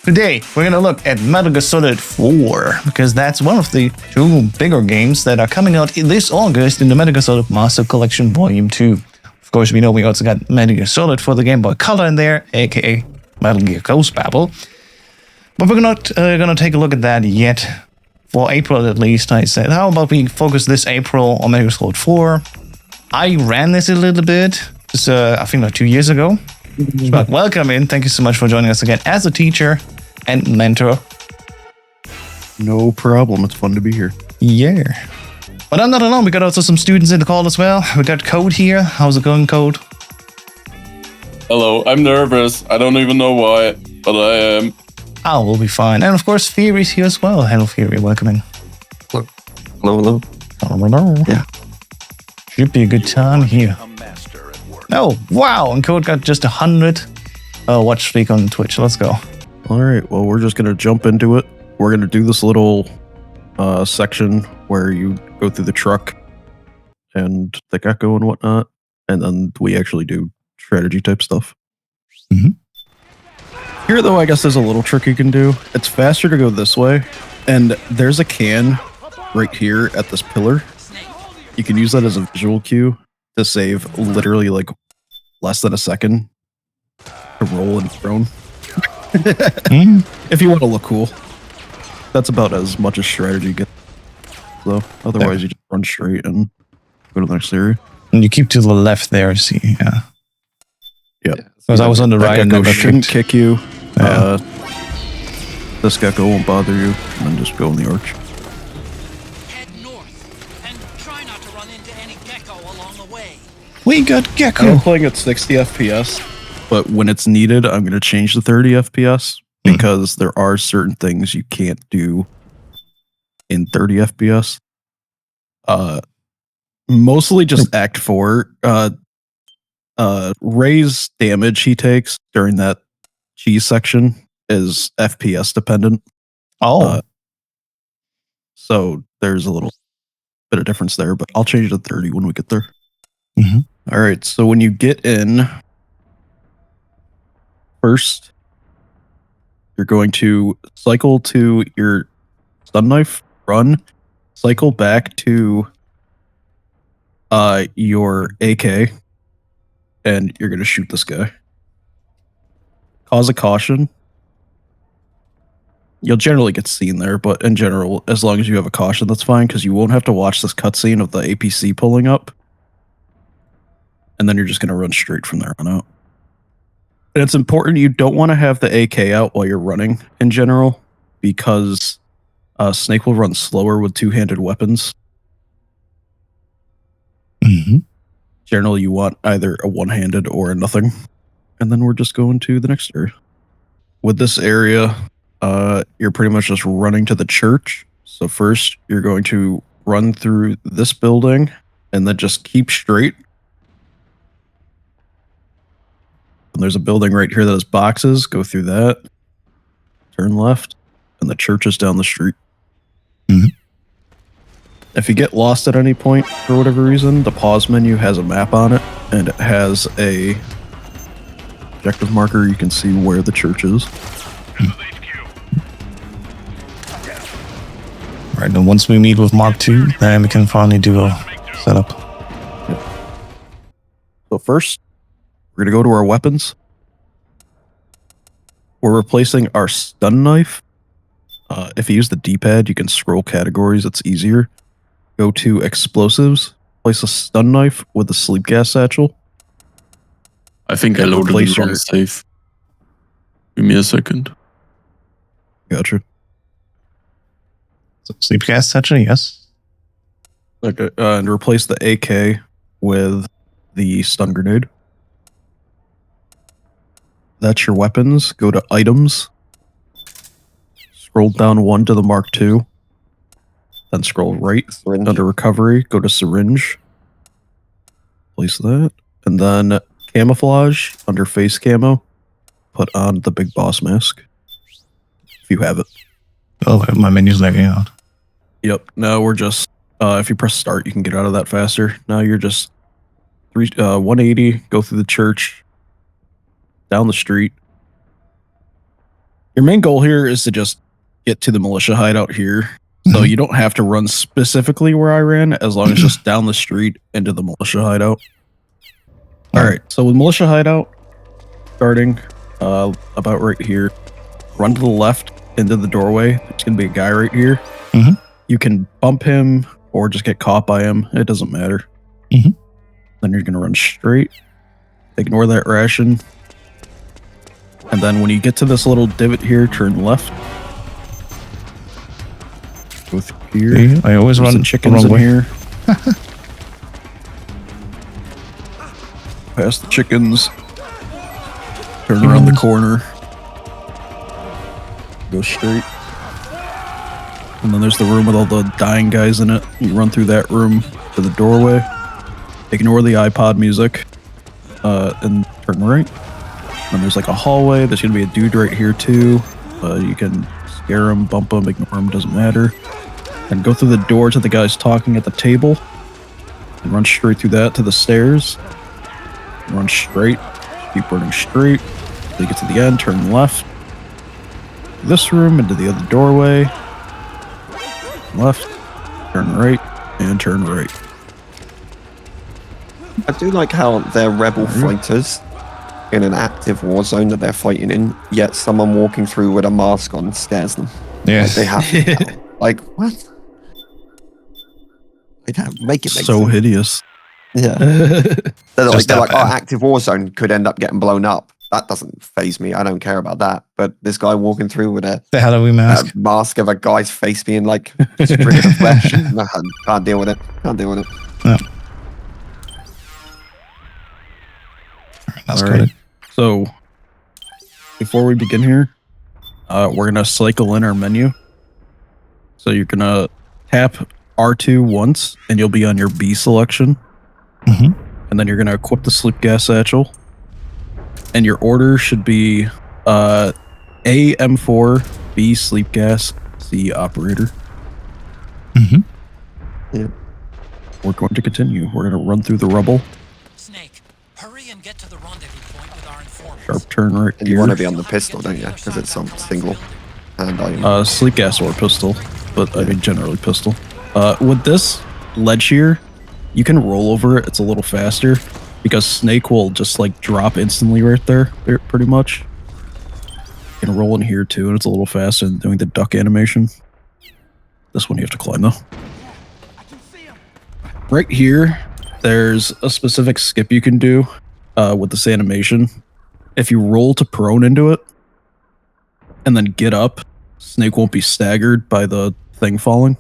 Today, we're going to look at Metal Gear Solid 4, because that's one of the two bigger games that are coming out this August in the Metal Gear Solid Master Collection Volume 2. Of course, we know we also got Metal Gear Solid for the Game Boy Color in there, aka Metal Gear 𝐿𝐶𝐵𝐵. But we're not going to take a look at that yet. For April at least, I said, how about we focus this April on Metal Gear Solid 4? I ran this a little bit, just, I think like 2 years ago. But welcome in. Thank you so much for joining us again as a teacher and mentor. No problem. It's fun to be here. Yeah. But I'm not alone. We got also some students in the call as well. We got Code here. How's it going, Code? Hello. I'm nervous. I don't even know why, but I am. Oh, we'll be fine. And of course, Fury's here as well. Hello, Fury. Welcome in. Hello. Hello. Hello. Yeah. Should be a good time here. Oh, wow. And Code got just 100 watch streak on Twitch. Let's go. All right. Well, we're just going to jump into it. We're going to do this little section where you go through the truck and the gecko and whatnot. And then we actually do strategy type stuff. Mm-hmm. Here, though, I guess there's a little trick you can do. It's faster to go this way. And there's a can right here at this pillar. You can use that as a visual cue to save literally like less than a second to roll and thrown. If you want to look cool. That's about as much as strategy gets. So otherwise you just run straight and go to the next area. And you keep to the left there, see, yeah. Yep. Because I was on the right and gecko never shouldn't kick you. Yeah. This gecko won't bother you. And then just go in the arch. We got Gecko. I'm playing at 60 FPS, but when it's needed, I'm going to change to 30 FPS because there are certain things you can't do in 30 FPS. Mostly just Act 4. Ray's damage he takes during that cheese section is FPS dependent. Oh. So there's a little bit of difference there, but I'll change it to 30 when we get there. Mm-hmm. All right, so when you get in, first, you're going to cycle to your stun knife, run, cycle back to your AK, and you're going to shoot this guy. Cause a caution. You'll generally get seen there, but in general, as long as you have a caution, that's fine, because you won't have to watch this cutscene of the APC pulling up. And then you're just going to run straight from there on out. And it's important you don't want to have the AK out while you're running in general, because Snake will run slower with two-handed weapons. Mm-hmm. Generally, you want either a one-handed or a nothing. And then we're just going to the next area. With this area, you're pretty much just running to the church. So first, you're going to run through this building, and then just keep straight. And there's a building right here that has boxes. Go through that. Turn left. And the church is down the street. Mm-hmm. If you get lost at any point for whatever reason, the pause menu has a map on it. And it has a objective marker. You can see where the church is. Right, and once we meet with Mark 2, then we can finally do a setup. Yep. So first, we're going to go to our weapons. We're replacing our stun knife. If you use the D-pad, you can scroll categories. It's easier. Go to explosives. Place a stun knife with a sleep gas satchel. I think I loaded the wrong save. Give me a second. Gotcha. So sleep gas satchel, yes. Okay, and replace the AK with the stun grenade. That's your weapons. Go to items. Scroll down one to the Mark II. Then scroll right under recovery. Go to syringe. Place that. And then camouflage under face camo. Put on the big boss mask. If you have it. Oh, my menu's lagging out. Yep. Now we're just, if you press start, you can get out of that faster. Now you're just 180, go through the church, down the street. Your main goal here is to just get to the militia hideout here. So you don't have to run specifically where I ran, as long as just down the street into the militia hideout. Alright, so with militia hideout, starting about right here, run to the left into the doorway. There's going to be a guy right here. You can bump him or just get caught by him. It doesn't matter. Then you're going to run straight. Ignore that ration. And then when you get to this little divot here, turn left. Go through here. See, I always run chickens in here. Past the chickens. Turn around the corner. Go straight. And then there's the room with all the dying guys in it. You run through that room to the doorway. Ignore the iPod music. And turn right. And there's like a hallway. There's going to be a dude right here too. You can scare him, bump him, ignore him, doesn't matter. And go through the door to the guys talking at the table. And run straight through that to the stairs. Run straight. Keep running straight. Till you get to the end, turn left. This room into the other doorway. Left. Turn right. And turn right. I do like how they're rebel fighters in an active war zone that they're fighting in, yet someone walking through with a mask on scares them. Yes. Like they have to. Like, what? They don't make it make so sense. hideous. Yeah. They're like, oh, active war zone could end up getting blown up. That doesn't faze me. I don't care about that. But this guy walking through with a Halloween mask. Mask of a guy's face being like stripped of flesh. No, can't deal with it. Can't deal with it. No. That's good. So, before we begin here, we're going to cycle in our menu. So you're going to tap R2 once, and you'll be on your B selection. And then you're going to equip the sleep gas satchel. And your order should be A, M4, B, sleep gas, C, operator. Yeah. We're going to continue. We're going to run through the rubble. Snake, hurry and get to the rendezvous point with our informers. Sharp turn right And here. you want to be on the pistol, don't you? Because it's some single hand item. Sleep gas or pistol, but I mean generally pistol. With this ledge here, you can roll over it. It's a little faster because Snake will just like drop instantly right there, pretty much. You can roll in here too, and it's a little faster than doing the duck animation. This one you have to climb though. Right here, there's a specific skip you can do with this animation. If you roll to prone into it and then get up, Snake won't be staggered by the thing falling.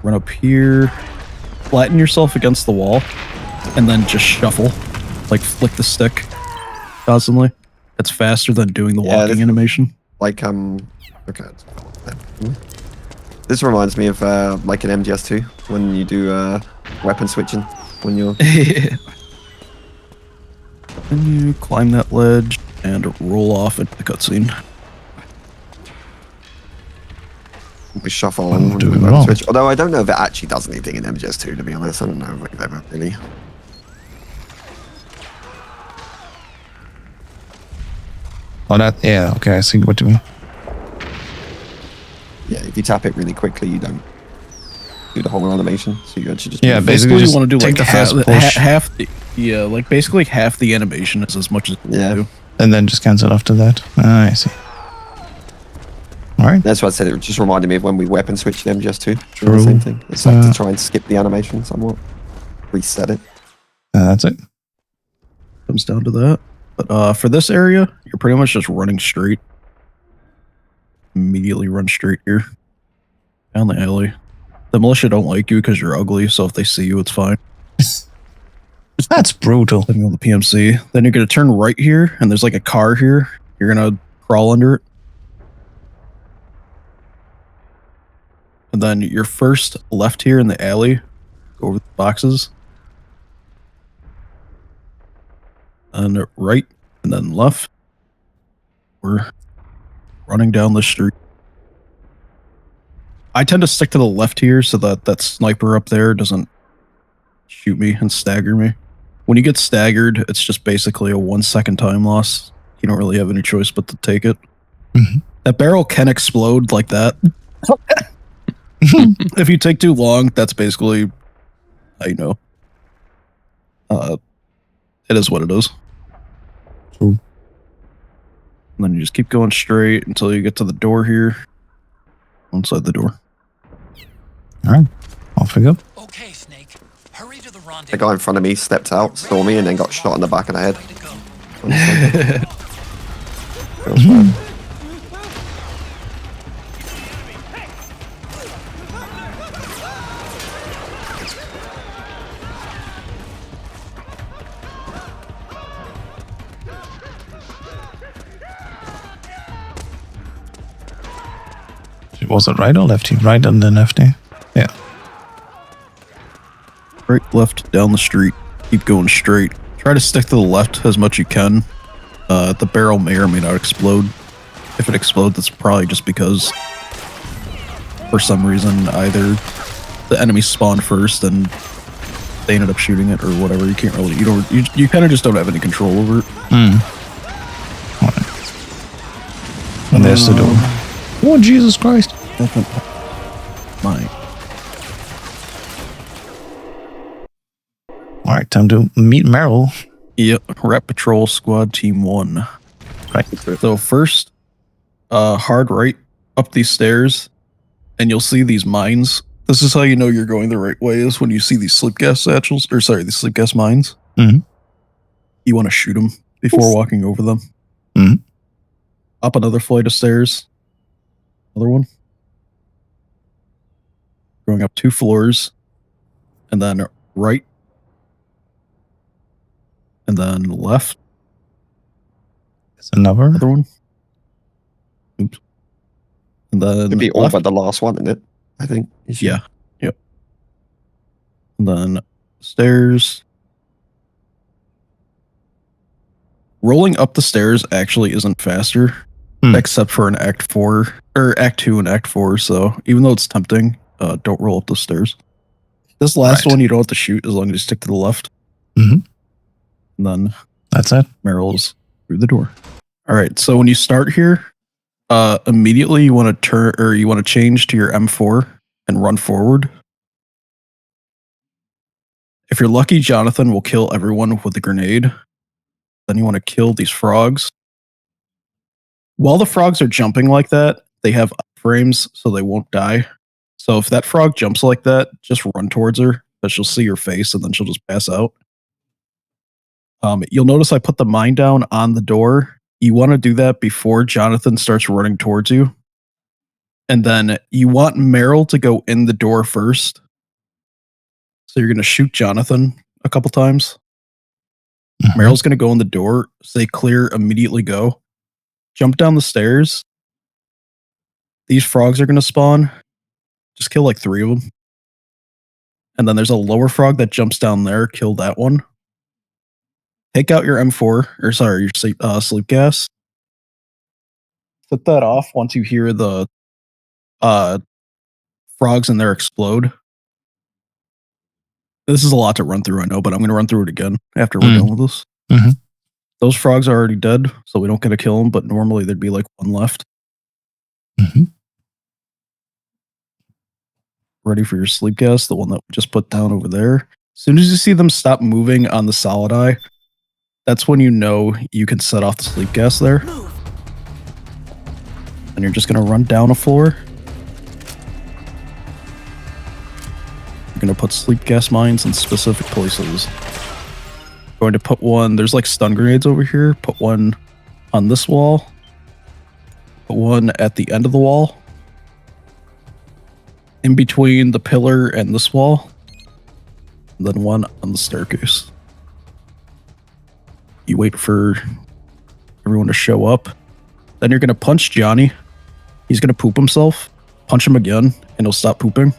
Run up here, flatten yourself against the wall, and then just shuffle. Like flick the stick constantly. It's faster than doing the walking animation. Like, okay. This reminds me of like an MGS2 when you do weapon switching when you're. Then you climb that ledge and roll off into the cutscene. We shuffle and do weapon switch. Although I don't know if it actually does anything in MGS2, to be honest. I don't know if ever really. Oh, that, yeah, okay, I see what you mean. Yeah, if you tap it really quickly, you don't do the whole animation. So you actually just basically you want to do take like the first push. half the, like basically half the animation is as much as you do. And then just cancel after that. Ah, I see. Alright. That's what I said. It just reminded me of when we weapon switched in MGS2. True. The same thing. It's like to try and skip the animation somewhat. Reset it. That's it. Comes down to that. But for this area, you're pretty much just running straight. Immediately run straight here. Down the alley. The militia don't like you because you're ugly, so if they see you, it's fine. That's brutal. Then you go to the PMC. Then you're going to turn right here, and there's like a car here. You're going to crawl under it. And then your first left here in the alley, go over the boxes. And right, and then left. We're running down the street. I tend to stick to the left here so that that sniper up there doesn't shoot me and stagger me. When you get staggered, it's just basically a 1 second time loss. You don't really have any choice but to take it. Mm-hmm. That barrel can explode like that. If you take too long, that's basically how you know. It is what it is. True. And then you just keep going straight until you get to the door here. Inside the door. All right, off we go. Okay, Snake. Hurry to the The rendezvous. guy in front of me stepped out, saw me, and then got shot in the back of the head. Way to go. Feels bad. Was it right or lefty? Right and then lefty. Yeah. Right, left, down the street. Keep going straight. Try to stick to the left as much you can. The barrel may or may not explode. If it explodes, it's probably just because for some reason either the enemy spawned first and they ended up shooting it or whatever. You can't really, you kind of just don't have any control over it. Alright. And there's the door. Oh, Jesus Christ. Mine. Alright, time to meet Meryl. Yep, Rat Patrol Squad Team 1. Right. So first, hard right up these stairs, and you'll see these mines. This is how you know you're going the right way, is when you see these sleep gas satchels, or sorry, these sleep gas mines. Mhm. You want to shoot them before walking over them. Mhm. Up another flight of stairs. Another one. Going up 2 floors, and then right, and then left. There's another. Another one. Oops. And then It'd be all left. but the last one, isn't it? I think. Yeah. Yep. And then stairs. Rolling up the stairs actually isn't faster, except for an Act 4 or Act 2 and Act 4. So even though it's tempting, don't roll up the stairs. This last Right. one you don't have to shoot as long as you stick to the left. Mhm. And then That's it. Meryl's through the door. All right. So when you start here, immediately you want to turn or you want to change to your M4 and run forward. If you're lucky, Jonathan will kill everyone with a grenade. Then you want to kill these frogs. While the frogs are jumping like that, they have frames so they won't die. So if that frog jumps like that, just run towards her, but she'll see your face and then she'll just pass out. You'll notice I put the mine down on the door. You want to do that before Jonathan starts running towards you. And then you want Meryl to go in the door first. So you're going to shoot Jonathan a couple times. Meryl's going to go in the door, say clear, immediately go. Jump down the stairs. These frogs are going to spawn. Just kill like 3 of them. And then there's a lower frog that jumps down there. Kill that one. Take out your M4, or sorry, your sleep gas. Set that off once you hear the frogs in there explode. This is a lot to run through, I know, but I'm going to run through it again after we're done with this. Mhm. Those frogs are already dead, so we don't get to kill them, but normally there'd be like 1 left. Mhm. Ready for your sleep gas, the one that we just put down over there. As soon as you see them stop moving on the solid eye, that's when you know you can set off the sleep gas there. And you're just going to run down a floor. You're going to put sleep gas mines in specific places. Going to put one, there's like stun grenades over here. Put one on this wall. Put one at the end of the wall. In between the pillar and this wall. And then one on the staircase. You wait for everyone to show up. Then you're going to punch Johnny. He's going to poop himself. Punch him again, and he'll stop pooping.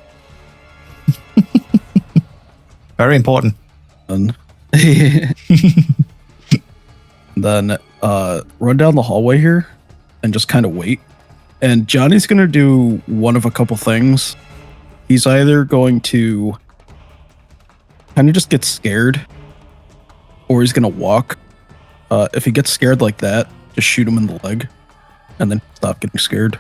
Very important. And then run down the hallway here and just kind of wait. And Johnny's going to do one of a couple things. He's either going to kind of just get scared, or he's going to walk. If he gets scared like that, just shoot him in the leg, and then stop getting scared.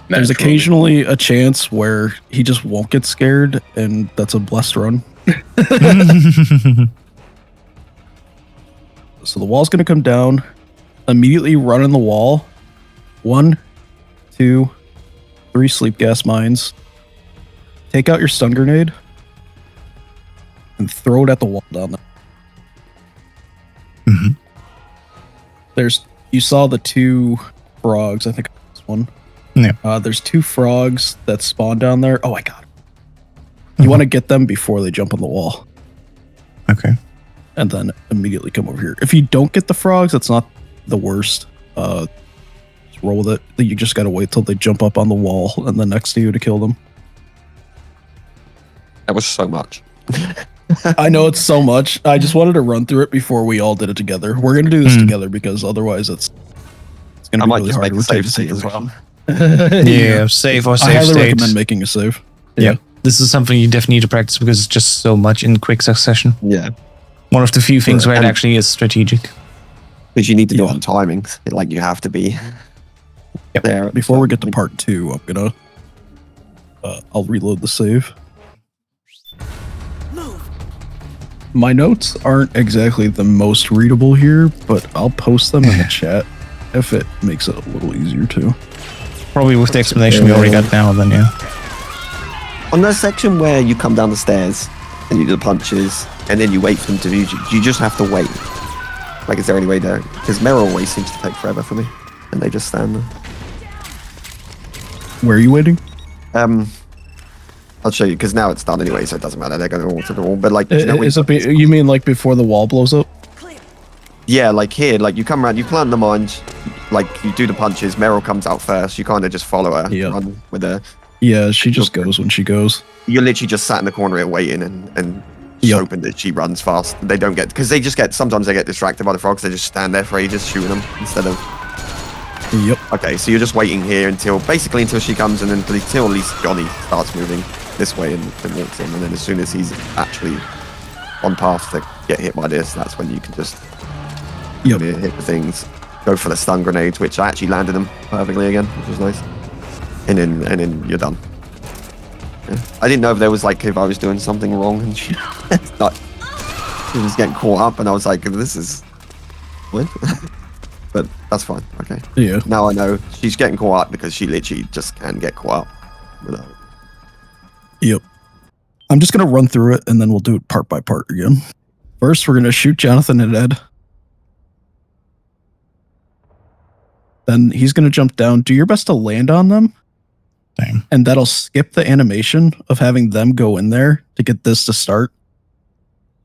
There's Naturally. occasionally a chance where he just won't get scared, and that's a blessed run. So the wall's going to come down. Immediately run in the wall. 1, 2, 3 sleep gas mines. Take out your stun grenade and throw it at the wall down there. You saw the 2 frogs. I think this one. Yeah. There's 2 frogs that spawn down there. Oh, I got them. You want to get them before they jump on the wall. Okay. And then immediately come over here. If you don't get the frogs, that's not the worst. Just roll with it. You just gotta wait till they jump up on the wall and then next to you to kill them. That was so much. I know it's so much. I just wanted to run through it before we all did it together. We're gonna do this together because otherwise it's gonna I be might really just hard make to a rotate save the state as well. Yeah, save or I save highly state. recommend making a save. Yeah. This is something you definitely need to practice because it's just so much in quick succession. Yeah. One of the few things where it And- actually is strategic. Because you need to do it Yeah. on timings. Like you have to be there. Before we get to part 2, I'm gonna I'll reload the save. My notes aren't exactly the most readable here, but I'll post them in the chat if it makes it a little easier too. Probably with the explanation we already got now, then yeah. On that section where you come down the stairs and you do the punches and then you wait for them to do, you just have to wait. Like, is there any way there? Because Meryl always seems to take forever for me, and they just stand there. Where are you waiting? I'll show you because now it's done anyway, so it doesn't matter. They're going to alter the wall, but like, you know, when- You mean like before the wall blows up? yeah, like here, like you come around, you plant the mines, like you do the punches. Meryl comes out first. You kind of just follow her, Yeah. run with her. Yeah, she just goes when she goes. You're literally just sat in the corner here waiting and just Yep. hoping that she runs fast. They don't get, because they just get, sometimes they get distracted by the frogs. They just stand there for ages shooting them instead of, Yep. okay, so you're just waiting here until she comes, and then until at least Johnny starts moving this way and walks in. And then as soon as he's actually on path to get hit by this, that's when you can just Yep. hit the things, go for the stun grenades, which I actually landed them perfectly again, which was nice. And then you're done. Yeah. I didn't know if there was like, if I was doing something wrong and she was getting caught up, and I was like, this is what? But that's fine. Okay. Yeah. Now I know she's getting caught up because she literally just can get caught up. Without. Yep. I'm just gonna run through it and then we'll do it part by part again. First, we're gonna shoot Jonathan and Ed. Then he's gonna jump down. Do your best to land on them. Same. And that'll skip the animation of having them go in there to get this to start.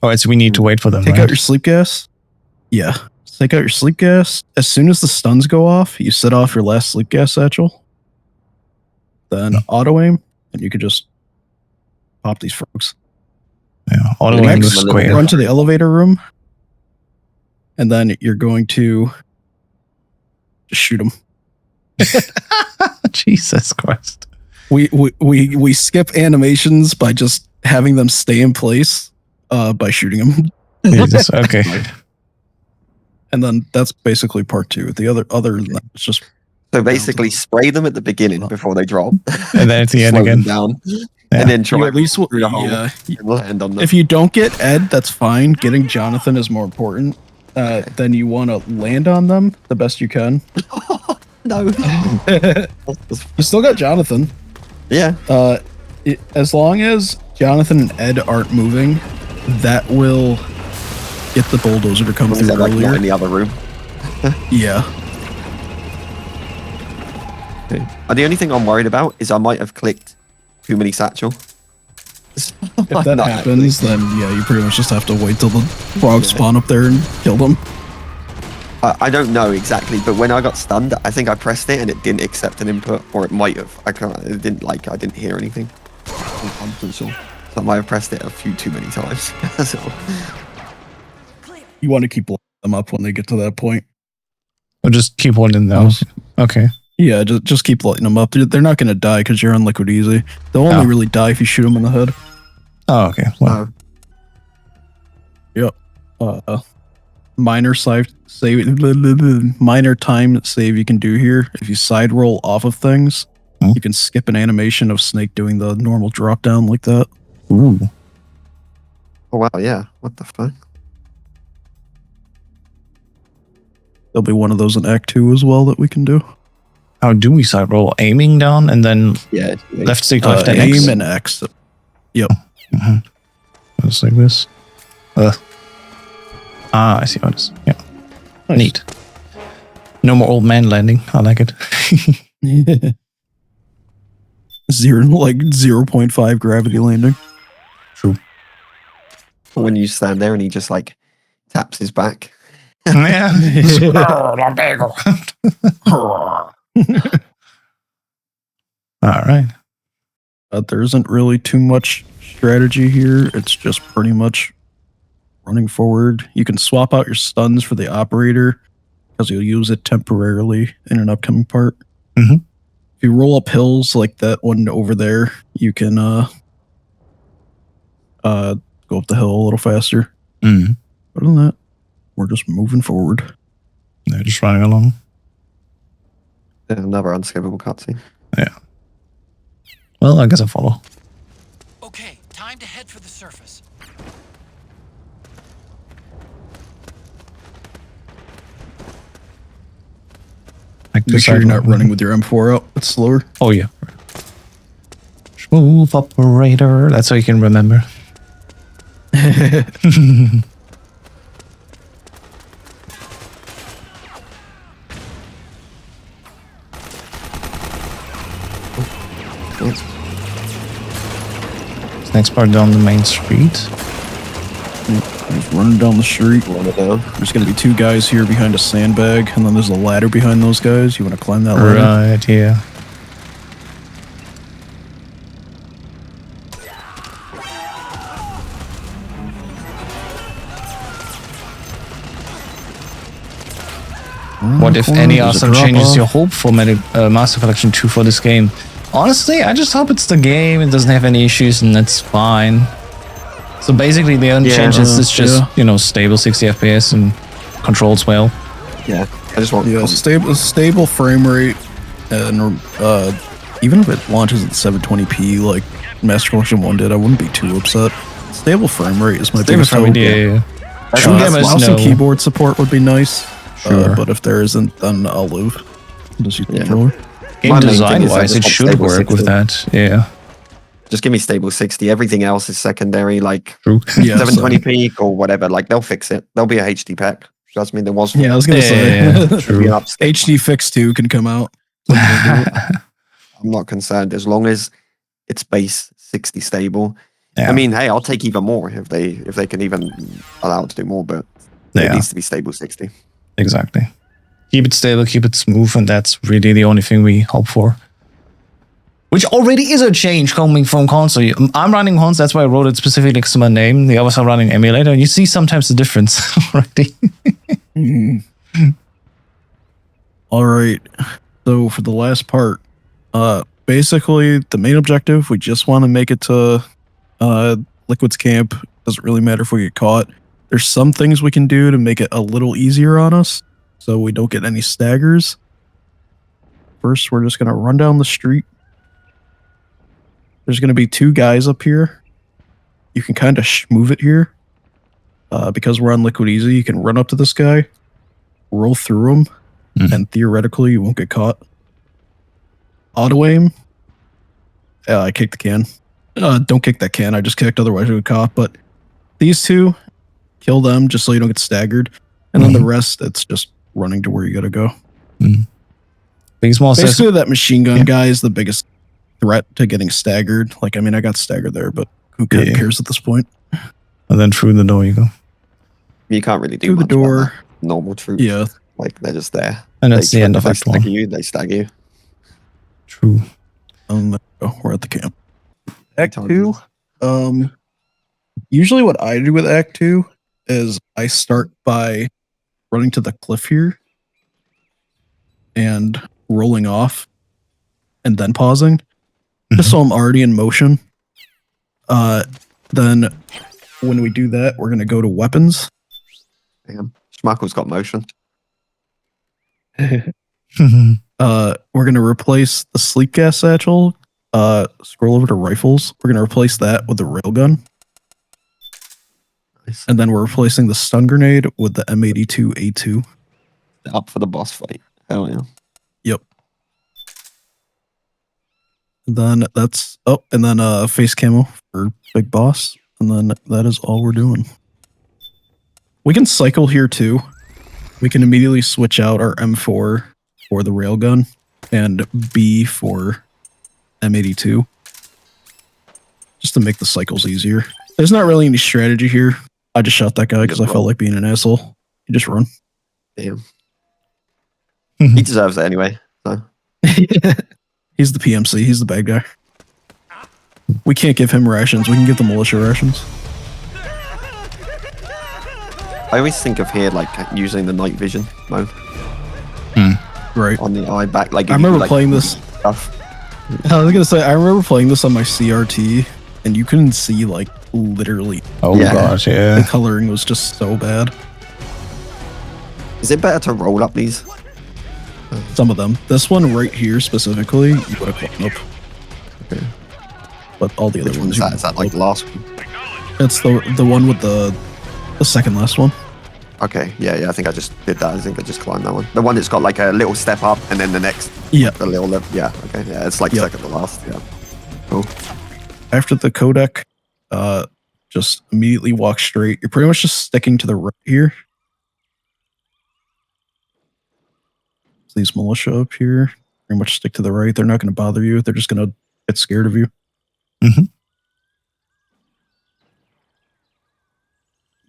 Oh, so we need to wait for them, Take right? out your sleep gas. Yeah. Take out your sleep gas. As soon as the stuns go off, you set off your last sleep gas satchel. Then auto aim, and you could just pop these frogs. Yeah, auto aim Next, is square. run to the elevator room, and then you're going to just shoot them. Jesus Christ. We skip animations by just having them stay in place by shooting them. Jesus, okay. And then that's basically part 2. The other than that, it's just So basically, spray them at the beginning before they drop, And then at the end slow them again. down, Yeah. and then try you at least through the hole yeah. and land on them. If you don't get Ed, that's fine. Getting Jonathan is more important. Then you want to land on them the best you can. No. You still got Jonathan. Yeah. As long as Jonathan and Ed aren't moving, that will get the bulldozer to come Is through that like not earlier. in the other room? Yeah. The only thing I'm worried about is I might have clicked too many satchel. If that happens, then yeah, you pretty much just have to wait till the frogs spawn up there and kill them. I don't know exactly, but when I got stunned, I think I pressed it and it didn't accept an input, or it might have. I can't. It didn't like. I didn't hear anything. I'm pretty sure. So I might have pressed it a few too many times. So, You want to keep them up when they get to that point. Or just keep holding those. Okay. Yeah, just keep lighting them up. They're not going to die because you're on liquid easy. They'll only really die if you shoot them in the head. Oh, okay. Well, Yep. minor minor time save you can do here. If you side roll off of things, you can skip an animation of Snake doing the normal drop down like that. Ooh. Oh wow, yeah. What the fuck? There'll be one of those in Act 2 as well that we can do. How do we side roll? Aiming down and then Yeah. left stick, left and aim X? and X. Yep. Just like this. I see how it is. Yeah. Nice. Neat. No more old man landing. I like it. 0.5 gravity landing. True. When you stand there and he just like taps his back. Yeah. All right. There isn't really too much strategy here. It's just pretty much running forward. You can swap out your stuns for the operator because you'll use it temporarily in an upcoming part. Mhm. If you roll up hills like that one over there, you can go up the hill a little faster. Mm. Other than that, we're just moving forward. They're just running along. Another unskippable cutscene. Yeah. Well, I guess I'll follow. Okay, time to head for the surface. Make sure you're not running with your M4 out. It's slower. Oh, yeah. Smooth operator. That's how you can remember. Next part down the main street. Just running down the street. Run it down. There's going to be two guys here behind a sandbag, and then there's a ladder behind those guys. You want to climb that ladder? Right, yeah. What, if any, are some changes you hope for Master Collection 2 for this game? Honestly, I just hope it's the game, it doesn't have any issues, and that's fine. So basically, the only changes is just, you know, stable 60 FPS and controls well. Yeah. I just want stable frame rate, and even if it launches at 720p like Master Collection 1 did, I wouldn't be too upset. Stable frame rate is my biggest hope. Yeah. Mouse and keyboard support would be nice. Sure. But if there isn't, then I'll live. Just use the controller. Game design-wise, it should work with that. Yeah. Just give me stable 60. Everything else is secondary, like True. 720p or whatever. Like, they'll fix it. There'll be a HD pack. Trust me, there was. Yeah, I was going to say. True. HD Fix 2 can come out. I'm not concerned as long as it's base 60 stable. Yeah. I mean, hey, I'll take even more if they can even allow it to do more, but it needs to be stable 60. Exactly. Keep it stable, keep it smooth, and that's really the only thing we hope for. Which already is a change coming from console. I'm running Cont, that's why I wrote it specifically next to my name. The others are running emulator, and you see sometimes the difference already. All right. So for the last part, basically the main objective, we just want to make it to Liquid's camp. Doesn't really matter if we get caught. There's some things we can do to make it a little easier on us so we don't get any staggers. First, we're just going to run down the street. There's going to be two guys up here. You can kind of move it here. Because we're on Liquid Easy, you can run up to this guy, roll through him, and theoretically you won't get caught. Auto aim. I kicked the can. Don't kick that can. I just kicked, otherwise you would caught. But these two, kill them just so you don't get staggered. And then the rest, it's just running to where you gotta go. Basically, that machine gun guy is the biggest threat to getting staggered. Like, I mean, I got staggered there, but who cares at this point? And then through the door you go. You can't really do through much the door. about that. Normal troops. Yeah. Like, they're just there. And that's the end of Act 1. They stag you. True. We're at the camp. Act 2. Usually what I do with Act 2 is I start by running to the cliff here and rolling off and then pausing. Just so I'm already in motion. Then when we do that, we're going to go to weapons. Damn. SirShmuckle's got motion. We're gonna replace the sleep gas satchel. Scroll over to rifles. We're gonna replace that with the railgun. Nice. And then we're replacing the stun grenade with the M82A2. Up for the boss fight. Hell yeah. Yep. And then that's and then face camo for big boss. And then that is all we're doing. We can cycle here too. We can immediately switch out our M4 for the railgun and B for M82. Just to make the cycles easier. There's not really any strategy here. I just shot that guy because I felt like being an asshole. You just run. Damn. He deserves it anyway. So. He's the PMC. He's the bad guy. We can't give him rations. We can give the militia rations. I always think of here like using the night vision mode. Right. On the eye back. Like I remember playing this. Stuff. I was gonna say I remember playing this on my CRT, and you couldn't see like literally. Oh gosh, yeah. The coloring was just so bad. Is it better to roll up these? Some of them. This one right here specifically, you gotta climb up. Okay. But all the other Which one ones, is that like the last one? It's the one with the second last one. Okay, yeah, I think I just did that. I think I just climbed that one. The one that's got like a little step up and then the next. Yeah. A little lip. Yeah, okay, yeah, it's like second to last. Yeah. Cool. After the codec, just immediately walk straight. You're pretty much just sticking to the right here. These militia up here pretty much stick to the right. They're not going to bother you. They're just going to get scared of you.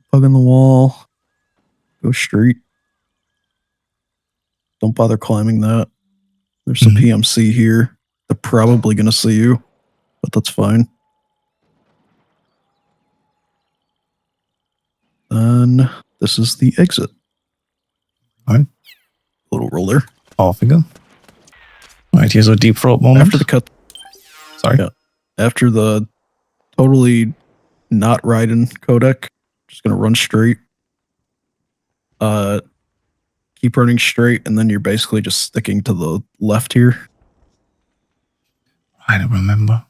Plug in the wall. Go straight. Don't bother climbing that. There's some PMC here. They're probably going to see you, but that's fine. Then this is the exit. All right. Little roller. Off we go. All right, here's a deep throat moment. After the cut. Sorry. Yeah. After the totally not riding codec, just going to run straight. Keep running straight, and then you're basically just sticking to the left here. I don't remember.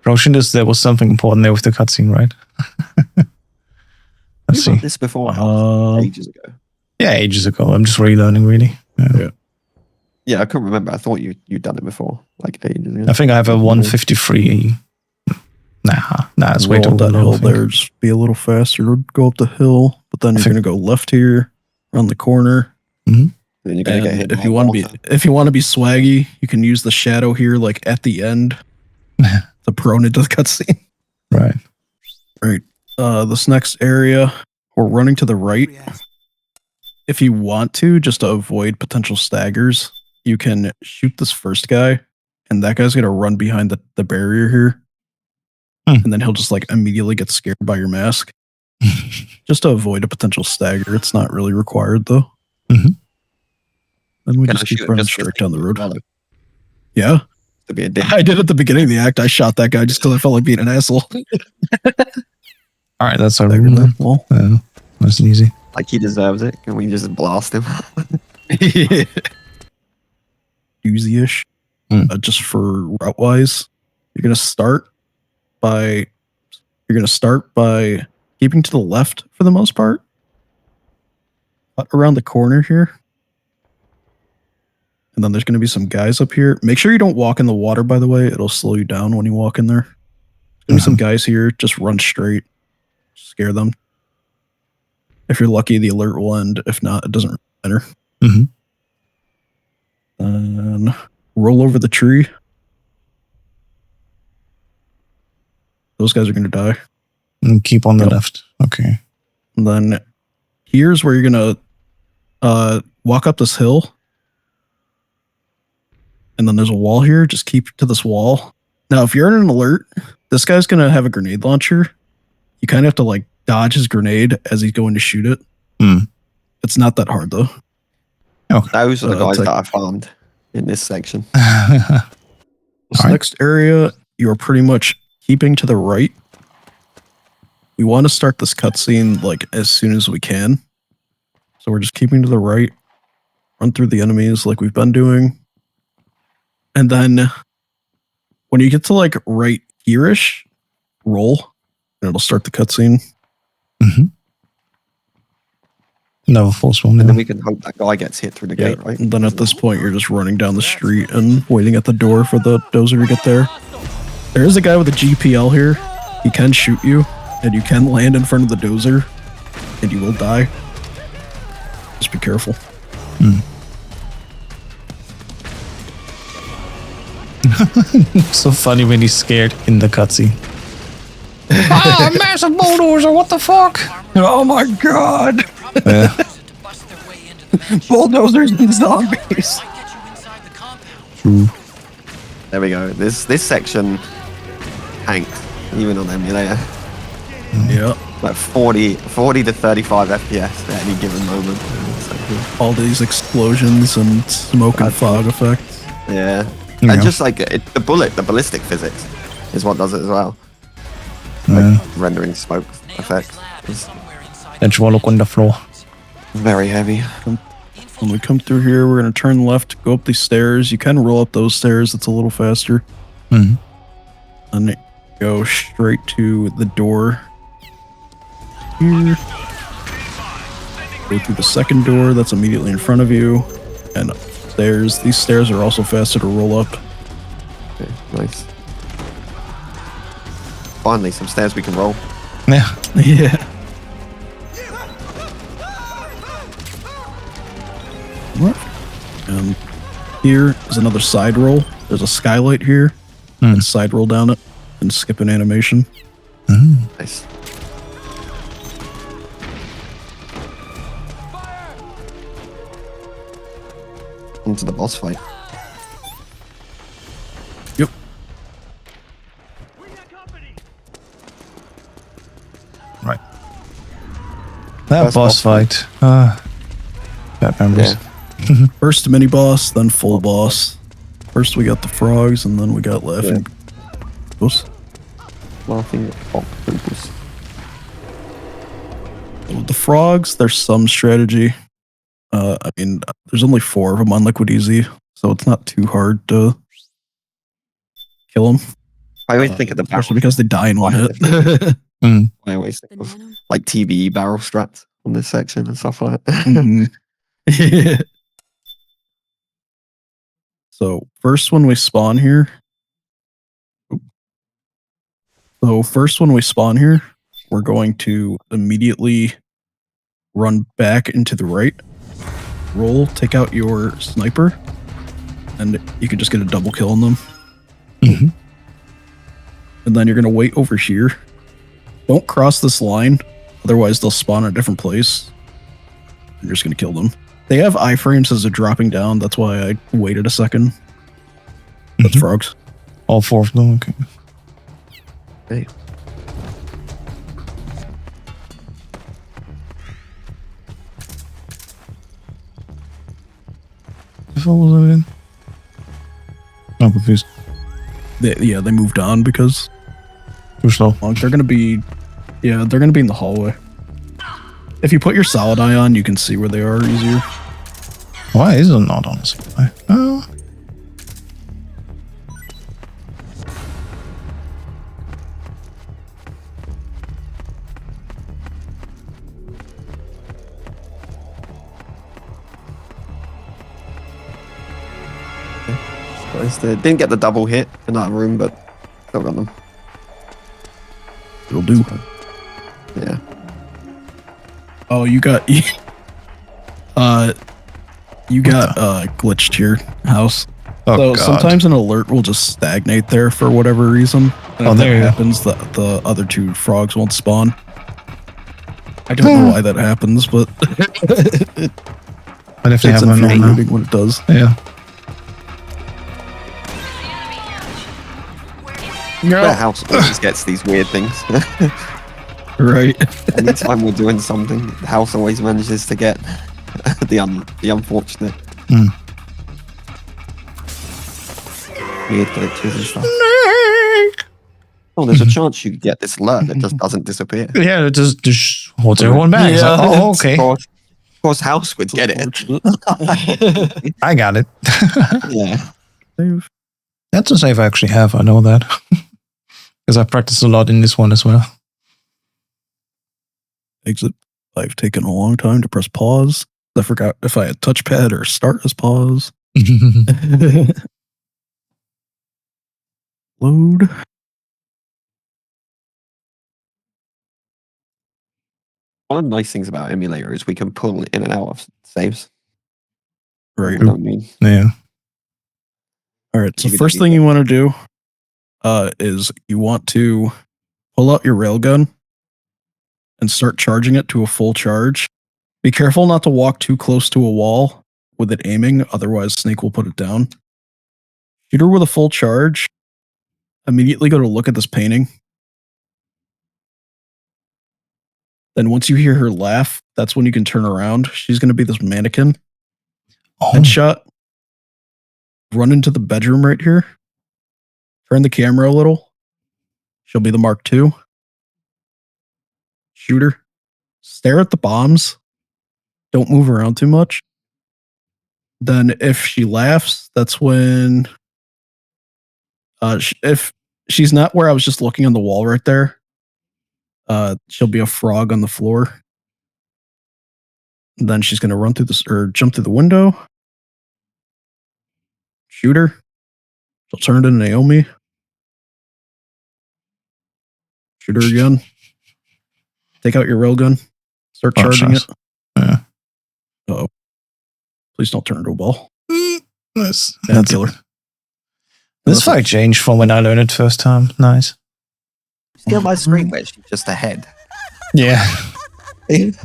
Roshan, there was something important there with the cutscene, right? Let's see. This before ages ago. Yeah, ages ago. I'm just relearning, really. Yeah, I couldn't remember. I thought you'd done it before, like ages ago. I think I have a 153. Nah, it's way too that hill there. Just be a little faster. Go up the hill, but then you're going to go left here, around the corner. Then you're gonna get hit if you want to be swaggy, you can use the shadow here, like at the end, to prone into the cutscene. Right. Right. This next area, we're running to the right. If you want to, just to avoid potential staggers, you can shoot this first guy, and that guy's gonna run behind the barrier here. And then he'll just like immediately get scared by your mask. Just to avoid a potential stagger. It's not really required though. Then we just keep running straight down the road. Yeah. I did at the beginning of the act. I shot that guy just because I felt like being an asshole. All right, that's our rule. Well, nice and easy. Like he deserves it. Can we just blast him? Easy-ish. Just for route wise, you're gonna start by keeping to the left for the most part. But around the corner here. And then there's going to be some guys up here. Make sure you don't walk in the water, by the way. It'll slow you down when you walk in there. There's going to be some guys here. Just run straight. Scare them. If you're lucky, the alert will end. If not, it doesn't matter. And roll over the tree. Those guys are going to die. And keep on the left. Okay. And then here's where you're going to walk up this hill. And then there's a wall here. Just keep to this wall. Now, if you're in an alert, this guy's going to have a grenade launcher. You kind of have to like dodge his grenade as he's going to shoot it. It's not that hard though. Okay. Those are the guys that I farmed in this section. This next area, you're pretty much keeping to the right. we want to start this cutscene like as soon as we can. So we're just keeping to the right, run through the enemies like we've been doing. And then when you get to like right here-ish, roll, and it'll start the cutscene. Never force one. And then we can hope that guy gets hit through the gate, right? And then at this point, you're just running down the street and waiting at the door for the dozer to get there. There is a guy with a GPL here. He can shoot you, and you can land in front of the dozer, and you will die. Just be careful. So funny when he's scared in the cutscene. Ah, massive bulldozer! What the fuck? Oh my god! Yeah. Bulldozers and zombies. True. There we go. This section tanks, even on emulator. Yeah. Like 40 to 35 FPS at any given moment. So cool. All these explosions and smoke and fog effects. Yeah. Yeah. And just like the ballistic physics is what does it as well. Yeah. Like rendering smoke effects. It's Let's look on the floor. very heavy. When we come through here, we're going to turn left, go up these stairs. You can roll up those stairs. It's a little faster. Mhm. And go straight to the door here. Go through the second door that's immediately in front of you. And upstairs. These stairs are also faster to roll up. Okay, nice. Finally, some stairs we can roll. Yeah. Yeah. And here is another side roll. There's a skylight here. And side roll down it and skip an animation. Nice. Into the boss fight. Yep. Right. That First boss boss fight. Bad memories. Yeah. First mini boss, then full boss. First we got the frogs, and then we got laughing. Octopus. Laughing octopus. With the frogs, there's some strategy. I mean, there's only 4 of them on Liquid Easy, so it's not too hard to kill them. I always think of the barrel. Especially because they die in one hit. I always think of like TBE barrel strats on this section and stuff like that. Mhm. Yeah. So first when we spawn here. We're going to immediately run back into the right. Roll, take out your sniper, and you can just get a double kill on them. Mhm. And then you're going to wait over here. Don't cross this line, otherwise they'll spawn in a different place. You're just going to kill them. They have iframes as they're dropping down, that's why I waited a second. That's frogs. All 4 of them. Okay. Hey. What was that again? I'm confused. They moved on because Too slow. they're going to be in the hallway. If you put your solid eye on, you can see where they are easier. Why is it not on the supply? Oh. Didn't get the double hit in that room, but still got them. It'll do. Yeah. Oh, you got glitched your house. Oh, So God. sometimes an alert will just stagnate there for whatever reason. And Oh, if there that you go. happens, the other 2 frogs won't spawn. I don't know why that happens, but But if they it's have one on now. infuriating when it does. Yeah. The house always gets these weird things. Right. Anytime we're doing something, the house always manages to get the unfortunate weird glitches and stuff. Oh, there's a chance you get this alert that just doesn't disappear. Yeah, it just holds everyone back. It's like, oh, okay. Of course, House would get it. I got it. Yeah. Save. That's a save I actually have. I know that. Because I practiced a lot in this one as well. Exit. I've taken a long time to press pause. I forgot if I had touchpad or start as pause. Load. One of the nice things about emulator is we can pull in and out of saves. Right. We don't need. Yeah. All right. So first thing you want to do is you want to pull out your railgun and start charging it to a full charge. Be careful not to walk too close to a wall with it aiming, otherwise Snake will put it down. Shoot her with a full charge. Immediately go to look at this painting. Then once you hear her laugh, that's when you can turn around. She's going to be this mannequin. Oh. Headshot. Run into the bedroom right here. Turn the camera a little. She'll be the Mark II. Shoot her. Stare at the bombs. Don't move around too much. Then if she laughs, that's when... if she's not where I was just looking on the wall right there, she'll be a frog on the floor. Then she's going to run through this or jump through the window. Shoot her. She'll turn into Naomi. Shoot her again. Take out your railgun. Start charging it. Yeah. Uh-oh. Please don't turn into a ball. That's killer. This fight changed from when I learned it first time. Nice. Still my screen where she's just ahead. Yeah. Of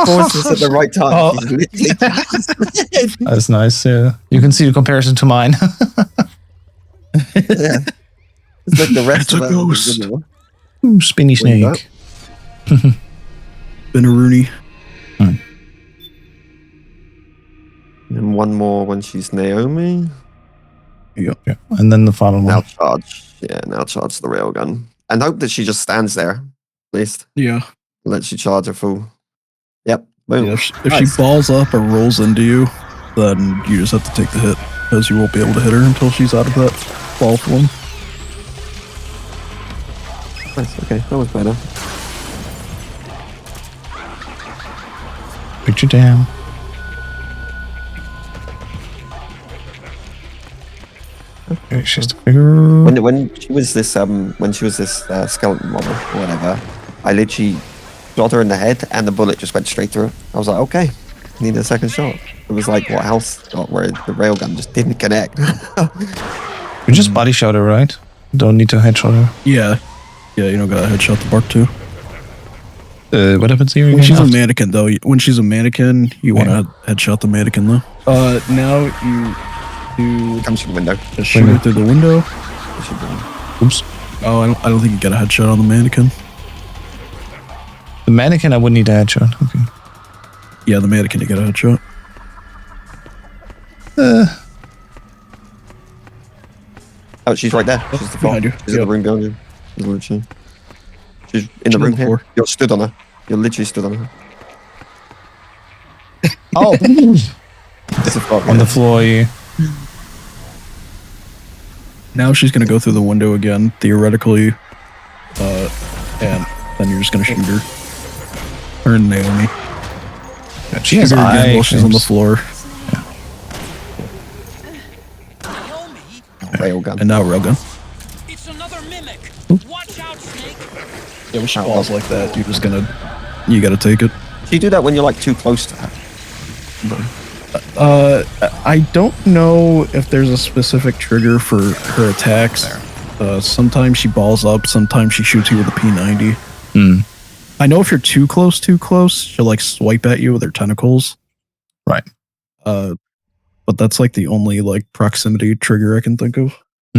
course, it's at the right time. Oh. That's nice. Yeah. You can see the comparison to mine. Yeah. It's like the rest It's of a ghost. Ooh, spinny snake. Been a Rooney. And one more when she's Naomi. Yeah. And then the final Now one. charge. Yeah, now charge the railgun. And hope that she just stands there, at least. Yeah. Let you charge her full. Yep. Boom. Yeah, if she balls up or rolls into you, then you just have to take the hit, because you won't be able to hit her until she's out of that ball form. Nice, okay, that was better. Picture down. Okay, she's the figure. When she was this skeleton model or whatever, I literally shot her in the head and the bullet just went straight through it. I was like, okay, need a second shot. It was like what House got, where the railgun just didn't connect. You just body shot her, right? Don't need to headshot her. Yeah. Yeah, you don't gotta headshot the Mark II. What happens here? When again? she's a mannequin, though, when she's a mannequin, you want to headshot the mannequin, though. Now you Comes through the window. just shoot her through the window. Oops. Oh, I don't think you get a headshot on the mannequin. The mannequin, I would need a headshot. Okay. Yeah, the mannequin, you get a headshot. Oh, she's right there. She's the Behind you. She's in the room behind you. She's literally. She's in the room here. floor. You're stood on her. You're literally stood on her. Oh, It's a frog. on the floor. Yeah. Now she's gonna go through the window again, theoretically, and then you're just gonna shoot her. Her and Naomi. She has Shoot her again eye while she's on the frames. floor. Naomi, Railgun. And now railgun. it's another mimic. Watch out, Snake. Yeah, when she falls like that, you gotta take it. Do you do that when you're like too close to her? I don't know if there's a specific trigger for her attacks. Sometimes she balls up, sometimes she shoots you with a P90. I know if you're too close, she'll like swipe at you with her tentacles. Right. But that's like the only like proximity trigger I can think of.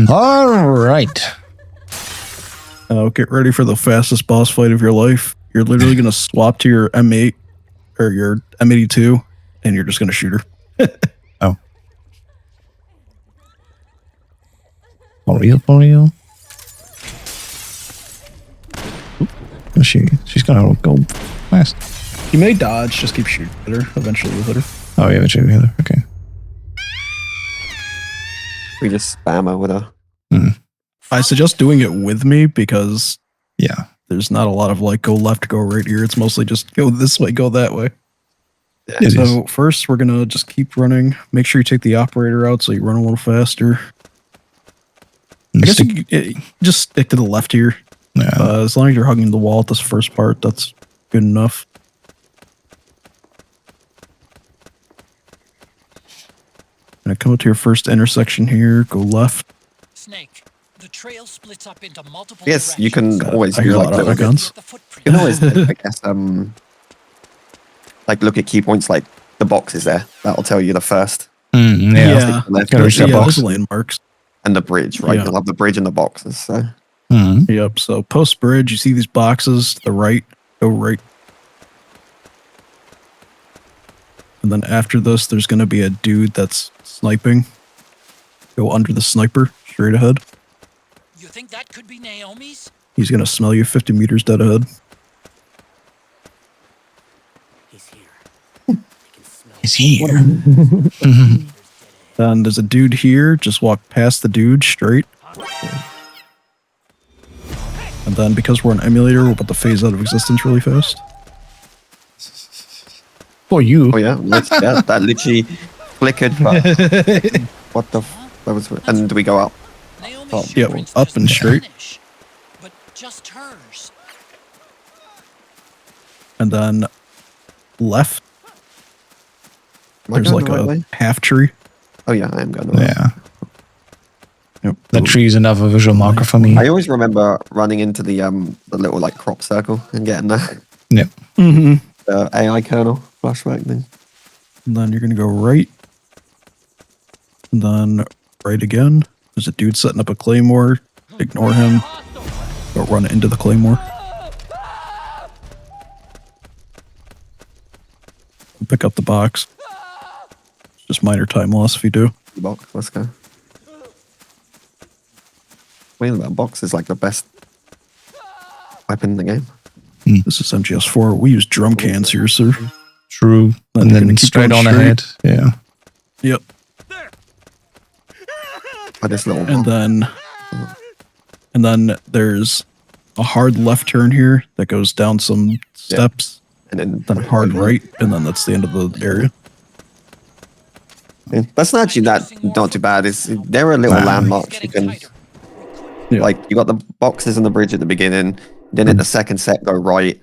All right. Get ready for the fastest boss fight of your life. You're literally gonna swap to your M8 or your M82, and you're just gonna shoot her. Oh. For real, for real? She's gonna go fast. You may dodge, just keep shooting at her. Eventually you'll hit her. Oh, yeah, but you okay. We just spam her with her. I suggest doing it with me because Yeah. there's not a lot of like go left, go right here. It's mostly just go this way, go that way. It is. So first we're gonna just keep running. Make sure you take the operator out so you run a little faster. I guess you just stick to the left here. Yeah. As long as you're hugging the wall at this first part, that's good enough. Gonna come up to your first intersection here. Go left. Snake, the trail splits up into multiple Yes, you can directions. always I do hear a like lot of little other bit. guns. You can always, I guess, like look at key points like the boxes there. That'll tell you the first. Yeah. Left, Gotta reach that box. those landmarks. and the bridge, right? Yeah. You'll have the bridge and the boxes. So Yep. So post bridge, you see these boxes to the right. Go right. And then after this, there's going to be a dude that's sniping. Go under the sniper, straight ahead. You think that could be Naomi's? He's going to smell you 50 meters dead ahead. He's here. I can smell Is here. Then there's a dude here. Just walk past the dude straight. And then because we're an emulator, we're about to phase out of existence really fast. For you. oh yeah, that literally flickered. But what the? That was. And do we go up? Naomi's Oh, yeah, footprints up and doesn't straight. vanish, but just hers. And then left, Am I there's going like the right a way? half tree. Oh yeah, I am going the right way. Yeah. Yep. That tree is another visual marker for me. I always remember running into the little like crop circle and getting the Yep. AI kernel flashback thing. And then you're going to go right. And then right again. There's a dude setting up a claymore. Ignore him. Go run into the claymore. Pick up the box. Just minor time loss if you do. Box, let's go. Wait, that box is like the best weapon in the game. This is MGS4. We use drum cans here, sir. True. Then And you're then gonna keep straight going on ahead. Yeah. Yep. By this little And then there's a hard left turn here that goes down some steps. and Then a hard right, and then that's the end of the area. Yeah, that's not actually not too bad. There are little landmarks you can like. You got the boxes and the bridge at the beginning. Then in the second set, go right.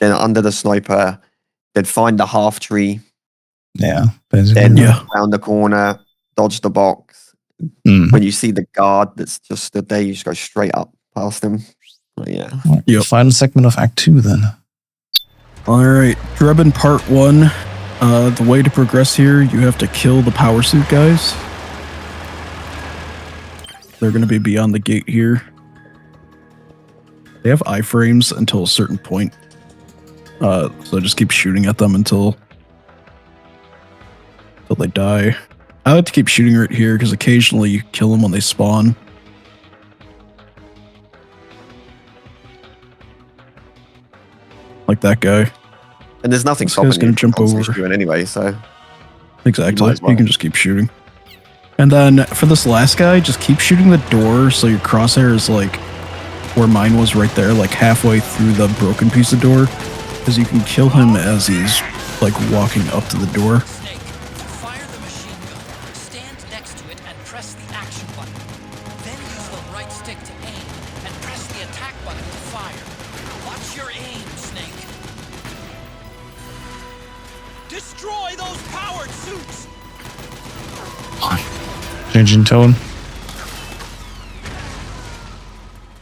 Then under the sniper, then find the half tree. Yeah. Basically. Then Yeah. round the corner, dodge the box. When you see the guard that's just stood there, you just go straight up past him. Oh, yeah. Yep. Final segment of Act 2 then. All right, Drebin Part 1. The way to progress here, you have to kill the power suit guys. They're going to be beyond the gate here. They have iframes until a certain point. So just keep shooting at them until they die. I like to keep shooting right here because occasionally you kill them when they spawn. Like that guy. And there's nothing This guy's stopping gonna you jump from constantly over. shooting anyway, so Exactly. You might as well. You can just keep shooting. And then for this last guy, just keep shooting the door so your crosshair is like where mine was right there, like halfway through the broken piece of door. Because you can kill him as he's like walking up to the door. Snake, fire the machine gun, stand next to it and press the action button. Then use the right stick to aim and press the attack button to fire. Watch your aim, Snake. Destroy those powered suits! Changing tone.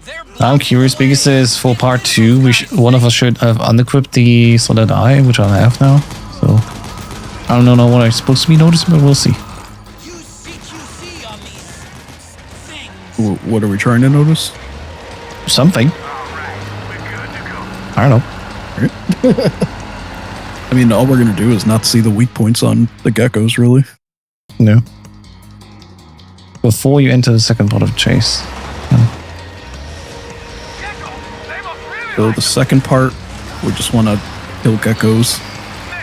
They're I'm curious because this for part 2, one of us should have unequipped the solid eye, which I have now. So I don't know what I'm supposed to be noticing, but we'll see. use CQC on these things. What are we trying to notice? Something. I don't know. I mean, all we're going to do is not see the weak points on the geckos, really. No. Before you enter the second part of chase. So the second part, we just want to kill geckos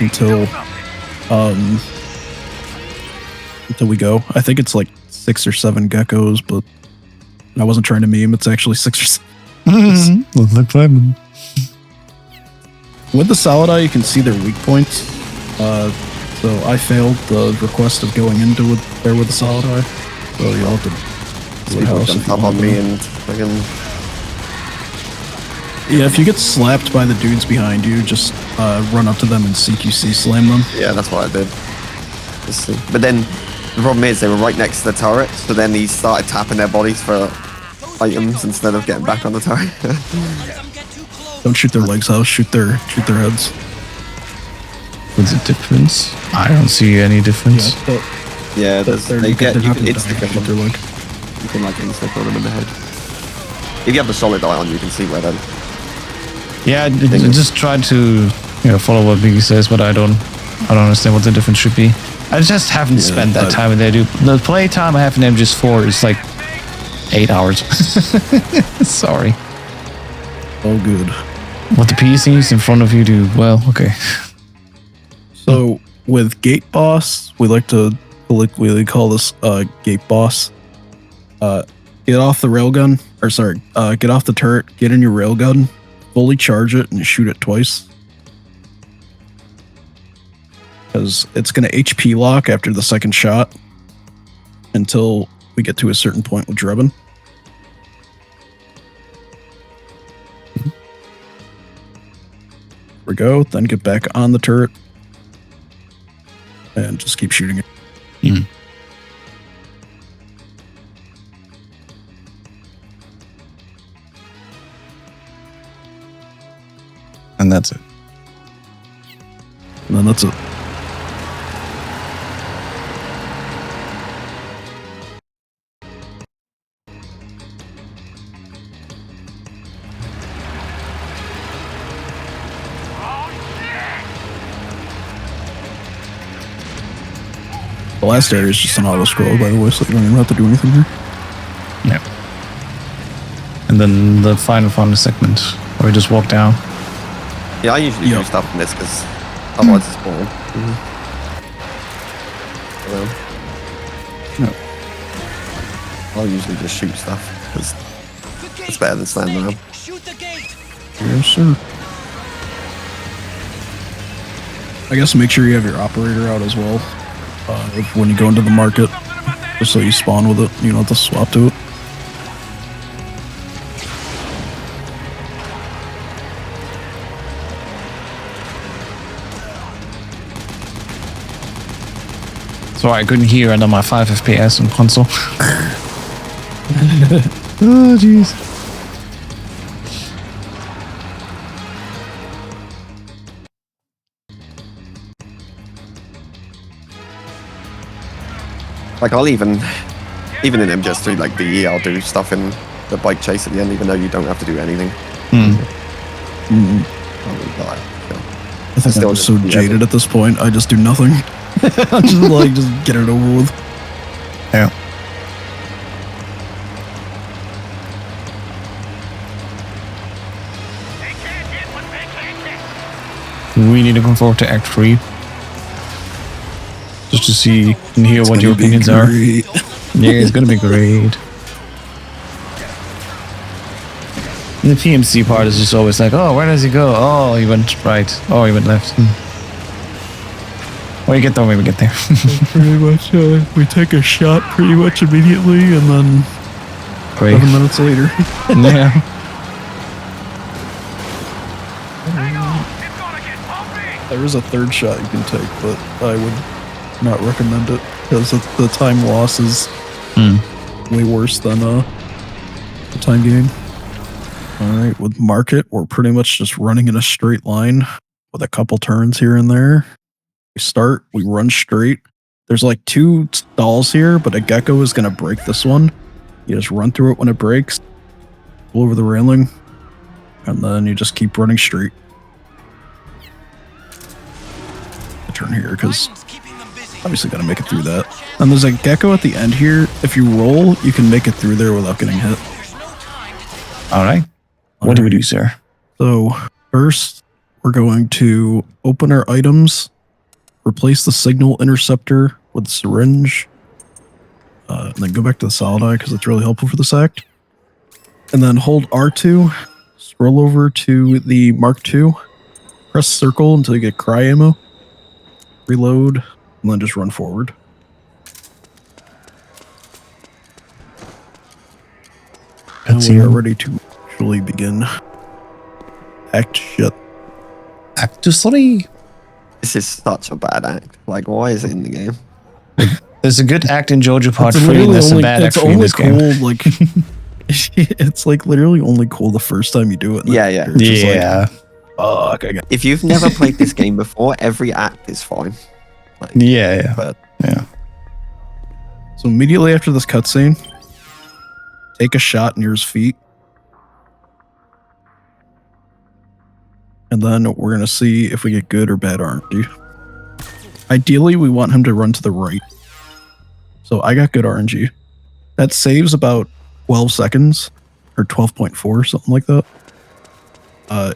until we go. I think it's like 6 or 7 geckos, but I wasn't trying to meme. It's actually 6 or 7. Looks like fun. With the solid eye, you can see their weak points. So I failed the request of going into there with the solid eye. So you'll have to see how else. Jump up on me and fucking. Yeah, if you get slapped by the dudes behind you, just run up to them and CQC slam them. Yeah, that's what I did. But then the problem is they were right next to the turret, so then he started tapping their bodies for items instead of getting back on the turret. Don't shoot their legs out, shoot their heads. What's the difference? I don't see any difference. Yeah, they get you can insta-kill them. their leg. You can like insta-kill them in the head. If you have the solid eye on, you can see where they're. Yeah, I just try to follow what Biggie says, but I don't understand what the difference should be. I just haven't spent that time in there, dude. The play time I have in MGS4 is like 8 hours. Sorry. Oh, good. What the PCs in front of you do, well, okay. So with Gate Boss, we like to colloquially call this Gate Boss. Get off the railgun, or sorry, get off the turret, get in your railgun, fully charge it, and shoot it twice. Because it's going to HP lock after the second shot until we get to a certain point with Drebin. There we go. Then get back on the turret and just keep shooting it. Mm. And that's it. And then that's it. The last area is just an auto scroll, by the way, so you don't even have to do anything here. Yeah. And then the final segment where we just walk down. Yeah, I usually do stuff in this because otherwise it's boring. No. I'll usually just shoot stuff because it's better than standing around. Shoot the gate. Yes, sir. I guess make sure you have your operator out as well when you go into the market, just so you spawn with it. You don't have to swap to it. Sorry, I couldn't hear under my 5 FPS on console. Oh, jeez. Like I'll even in MGS3 like DE, I'll do stuff in the bike chase at the end, even though you don't have to do anything. I think I'm just so jaded at this point. I just do nothing. I'm just get it over with. Yeah. We need to come forward to Act 3. Just to see and hear what your opinions are. Yeah, it's gonna be great. And the PMC part is just always like, oh, where does he go? Oh, he went right. Oh, he went left. When we get there, we get there. Pretty much, we take a shot pretty much immediately, and then 7 minutes later. Yeah. There is a third shot you can take, but I would not recommend it because the time loss is way worse than the time gain. Alright, with market, we're pretty much just running in a straight line with a couple turns here and there. We start, we run straight. There's like 2 stalls here, but a gecko is going to break this one. You just run through it when it breaks, pull over the railing, and then you just keep running straight. I turn here because obviously got to make it through that. And there's a gecko at the end here. If you roll, you can make it through there without getting hit. All right. What do we do, sir? So first, we're going to open our items, replace the signal interceptor with the syringe, and then go back to the solid eye because it's really helpful for this act. And then hold R2, scroll over to the Mark II, press circle until you get cry ammo, reload, and then just run forward. And we are ready to actually begin Act Shit. Act 3. This is such a bad act. Like, why is it in the game? There's a good act in JoJo Part 3, and there's a bad act in this game. Like, it's like literally only cool the first time you do it. Yeah, yeah. Yeah. Like, fuck, I got If you've never played this game before, every act is fine. Like, Yeah. but Yeah. So immediately after this cutscene, take a shot near his feet. And then we're going to see if we get good or bad RNG. Ideally, we want him to run to the right. So I got good RNG. That saves about 12 seconds or 12.4, something like that.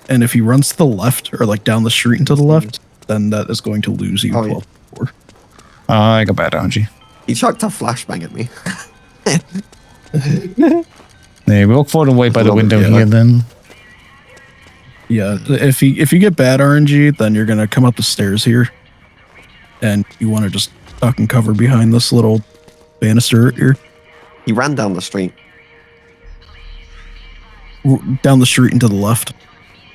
And if he runs to the left or like down the street and to the left, then that is going to lose you 12.4. I got bad RNG. he chucked a flashbang at me. Yeah, we walk forward and wait by the Love it, window yeah. here then. Yeah, if you get bad RNG, then you're gonna come up the stairs here, and you want to just duck and cover behind this little banister here, He ran down the street. down the street and to the left.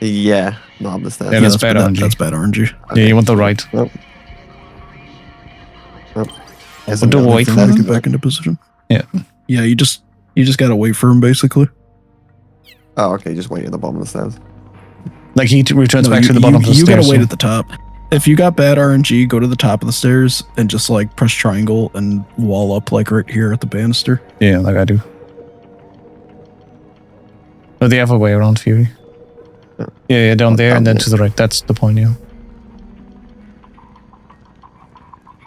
Yeah, not up the stairs. Yeah, that's bad RNG. That's bad RNG. Yeah, you want the right. Nope. Nope. But don't wait for Try to him. get back into position. Yeah. Yeah, you just gotta wait for him basically. Oh, okay. Just wait at the bottom of the stairs. Like he returns No, back to the bottom of the you stairs. gotta wait so- at the top. If you got bad RNG, go to the top of the stairs and just like press triangle and wall up like right here at the banister. Yeah, like I do. Or the other way around, Fury. Yeah, down there and then to the right. That's the point, yeah.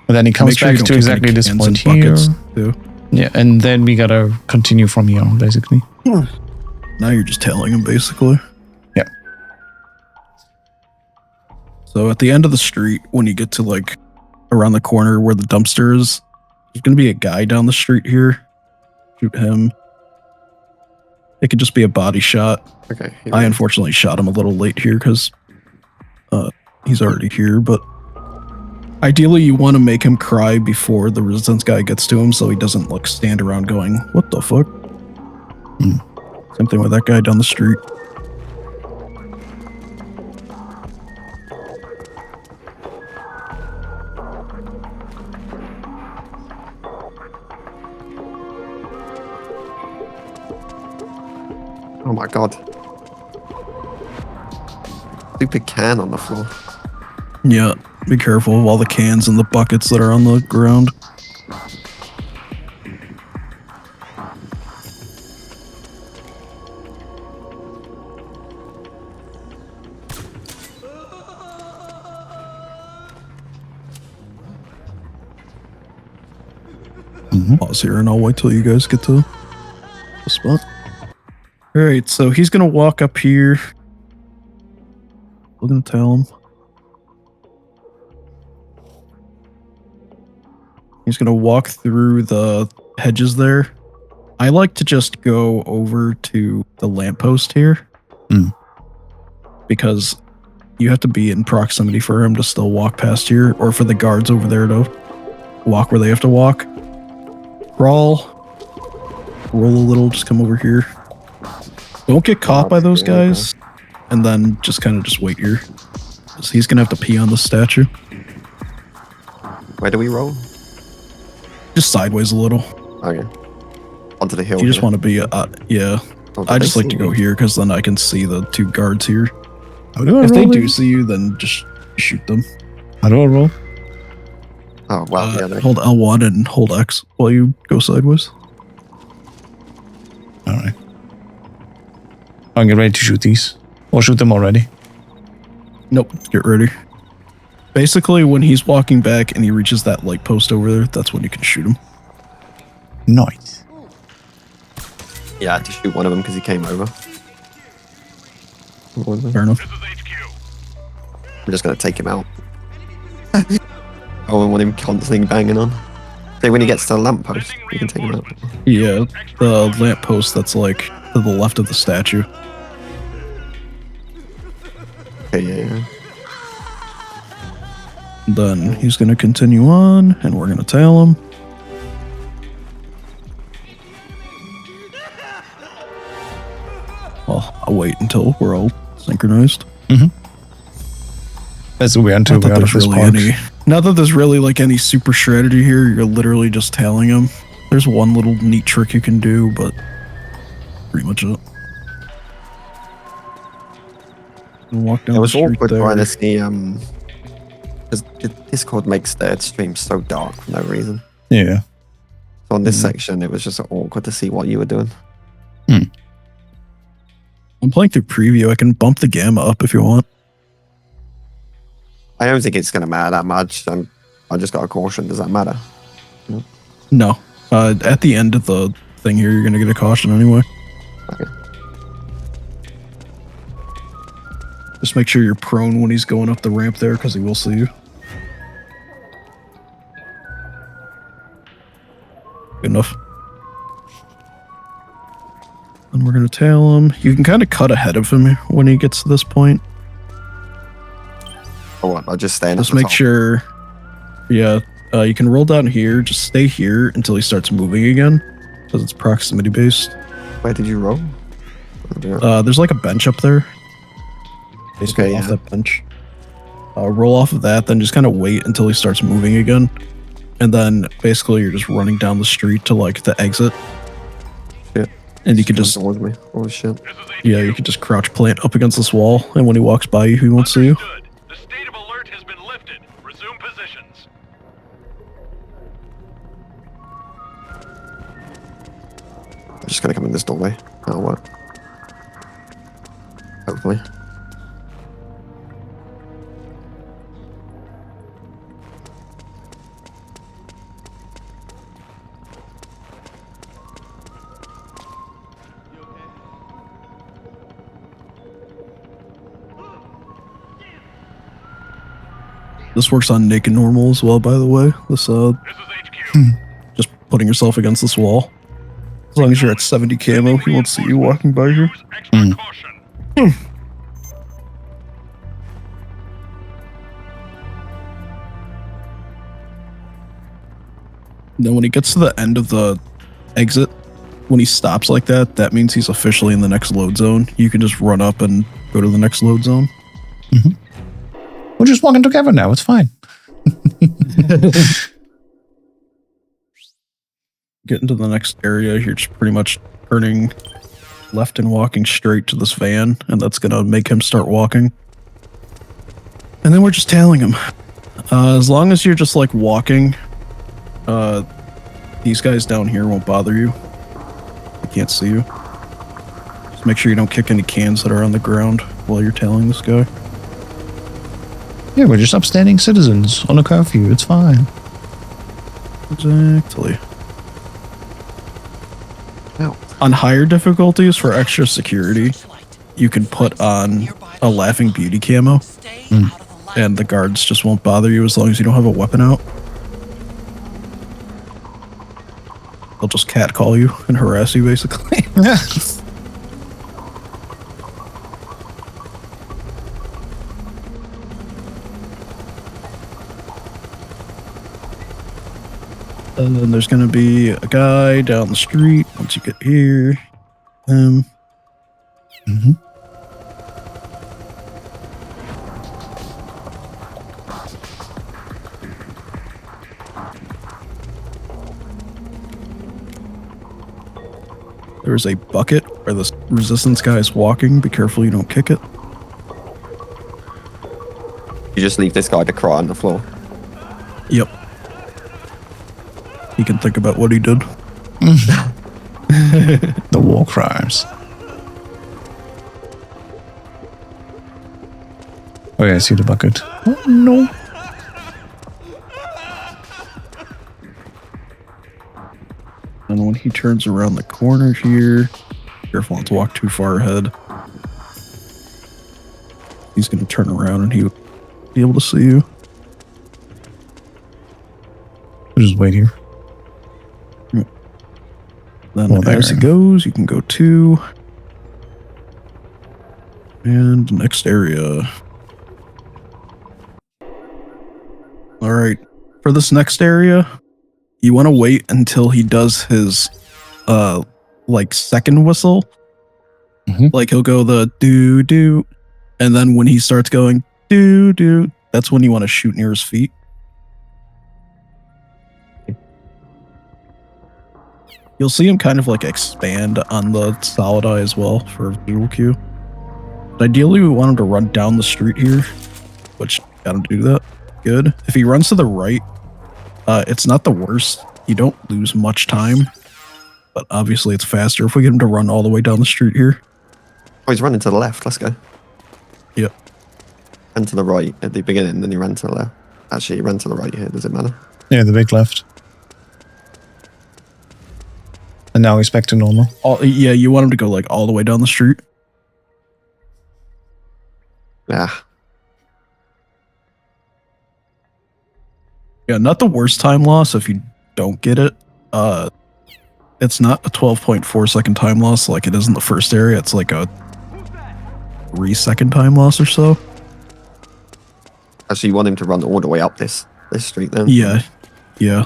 And then he comes Make sure you back don't to take exactly any this cans point and here. buckets, too. Yeah, and then we gotta continue from here on, basically. Now you're just tailing him basically. Yeah. So at the end of the street, when you get to like around the corner where the dumpster is, there's gonna be a guy down the street here. Shoot him. It could just be a body shot. Okay. I unfortunately shot him a little late here because he's already here, but ideally you want to make him cry before the resistance guy gets to him so he doesn't like stand around going, what the fuck? Same thing with that guy down the street. Oh my god. Stupid can on the floor. Yeah, be careful of all the cans and the buckets that are on the ground. Pause here and I'll wait till you guys get to the spot. Alright, so he's gonna walk up here. We're gonna tell him. He's gonna walk through the hedges there. I like to just go over to the lamppost here. Because you have to be in proximity for him to still walk past here, or for the guards over there to walk where they have to walk. Crawl. Roll a little, just come over here. Don't get caught by those guys, and then just kind of just wait here. So he's gonna have to pee on the statue. Where do we roll? Just sideways a little. Okay. Onto the hill. You just here. want to be, yeah. Oh, I did just they like to see go me? here because then I can see the two guards here. How do I If roll? they do see you, then just shoot them. How do I roll? Oh, wow. Yeah, they- Hold L1 and hold X while you go sideways. Alright. I'll get ready to shoot these. Or shoot them already. Nope, get ready. Basically, when he's walking back and he reaches that light post over there, that's when you can shoot him. Nice. yeah, I had to shoot one of them because he came over. Fair enough. I'm just gonna take him out. I want him constantly banging on. So when he gets to the lamppost, you can take him out. Yeah, the lamppost that's like to the left of the statue. Okay, yeah. Then he's gonna continue on, and we're gonna tail him. Well, I'll wait until we're all synchronized. That's what we until Not we're that out of there's this really park. not that there's really like any super strategy here. You're literally just tailing him. There's one little neat trick you can do, but pretty much it. And walk down It was the street awkward there. trying to see, because Discord makes their stream so dark for no reason. Yeah. So on this section, it was just awkward to see what you were doing. I'm playing through preview. I can bump the gamma up if you want. I don't think it's going to matter that much. I just got a caution. Does that matter? No. At the end of the thing here, you're going to get a caution anyway. Okay. Just make sure you're prone when he's going up the ramp there, because he will see you. Good enough. And we're going to tail him. You can kind of cut ahead of him when he gets to this point. Or what? I'll just stay in Just at the make top. sure. Yeah, you can roll down here. Just stay here until he starts moving again, because it's proximity based. Where did you roll? There's like a bench up there. Basically Okay, off yeah. that bench. Roll off of that, then just kind of wait until he starts moving again. And then basically you're just running down the street to like the exit. Yeah. And you can just, Towards me. Oh shit. yeah, you can just crouch plant up against this wall. And when he walks by you, he won't see you. The state of alert has been lifted. Resume positions. I'm just gonna come in this doorway. That'll work. Hopefully. This works on naked normal as well, by the way. This, This is HQ. just putting yourself against this wall. As long as you're at 70 camo, he won't see you walking by here. Extra caution. Then when he gets to the end of the exit, when he stops like that, that means he's officially in the next load zone. You can just run up and go to the next load zone. We're just walking together now. It's fine. Get into the next area. You're just pretty much turning left and walking straight to this van, and that's going to make him start walking. And then we're just tailing him. As long as you're just like walking, these guys down here won't bother you. They can't see you. Just make sure you don't kick any cans that are on the ground while you're tailing this guy. Yeah, we're just upstanding citizens on a curfew. It's fine. Exactly. Now, On higher difficulties for extra security, you can put on a Laughing Beauty camo, Stay out of the light. and the guards just won't bother you as long as you don't have a weapon out. They'll just catcall you and harass you, basically. And then there's going to be a guy down the street once you get here. There's a bucket where this resistance guy is walking. Be careful you don't kick it. you just leave this guy to cry on the floor. Yep. He can think about what he did. The war crimes. Oh yeah, I see the bucket. Oh no. And when he turns around the corner here, careful not to walk too far ahead. he's going to turn around and he would be able to see you. We'll just wait here. Then as he goes, you can go 2. And next area. All right. For this next area, you want to wait until he does his like second whistle. Like he'll go the doo doo, and then when he starts going doo doo, that's when you want to shoot near his feet. You'll see him kind of like expand on the solid eye as well for visual cue. But ideally, we want him to run down the street here, which got him to do that. Good. If he runs to the right, it's not the worst. You don't lose much time, but obviously it's faster if we get him to run all the way down the street here. Oh, he's running to the left. Let's go. Yep. And to the right at the beginning, then he ran to the left. Actually, he ran to the right here. Does it matter? Yeah, the big left. And now he's back to normal. Yeah, you want him to go like all the way down the street. Yeah. Yeah, not the worst time loss if you don't get it. It's not a 12.4 second time loss like it is in the first area. It's like a 3 second time loss or so. Actually, you want him to run all the way up this street then? Yeah. Yeah.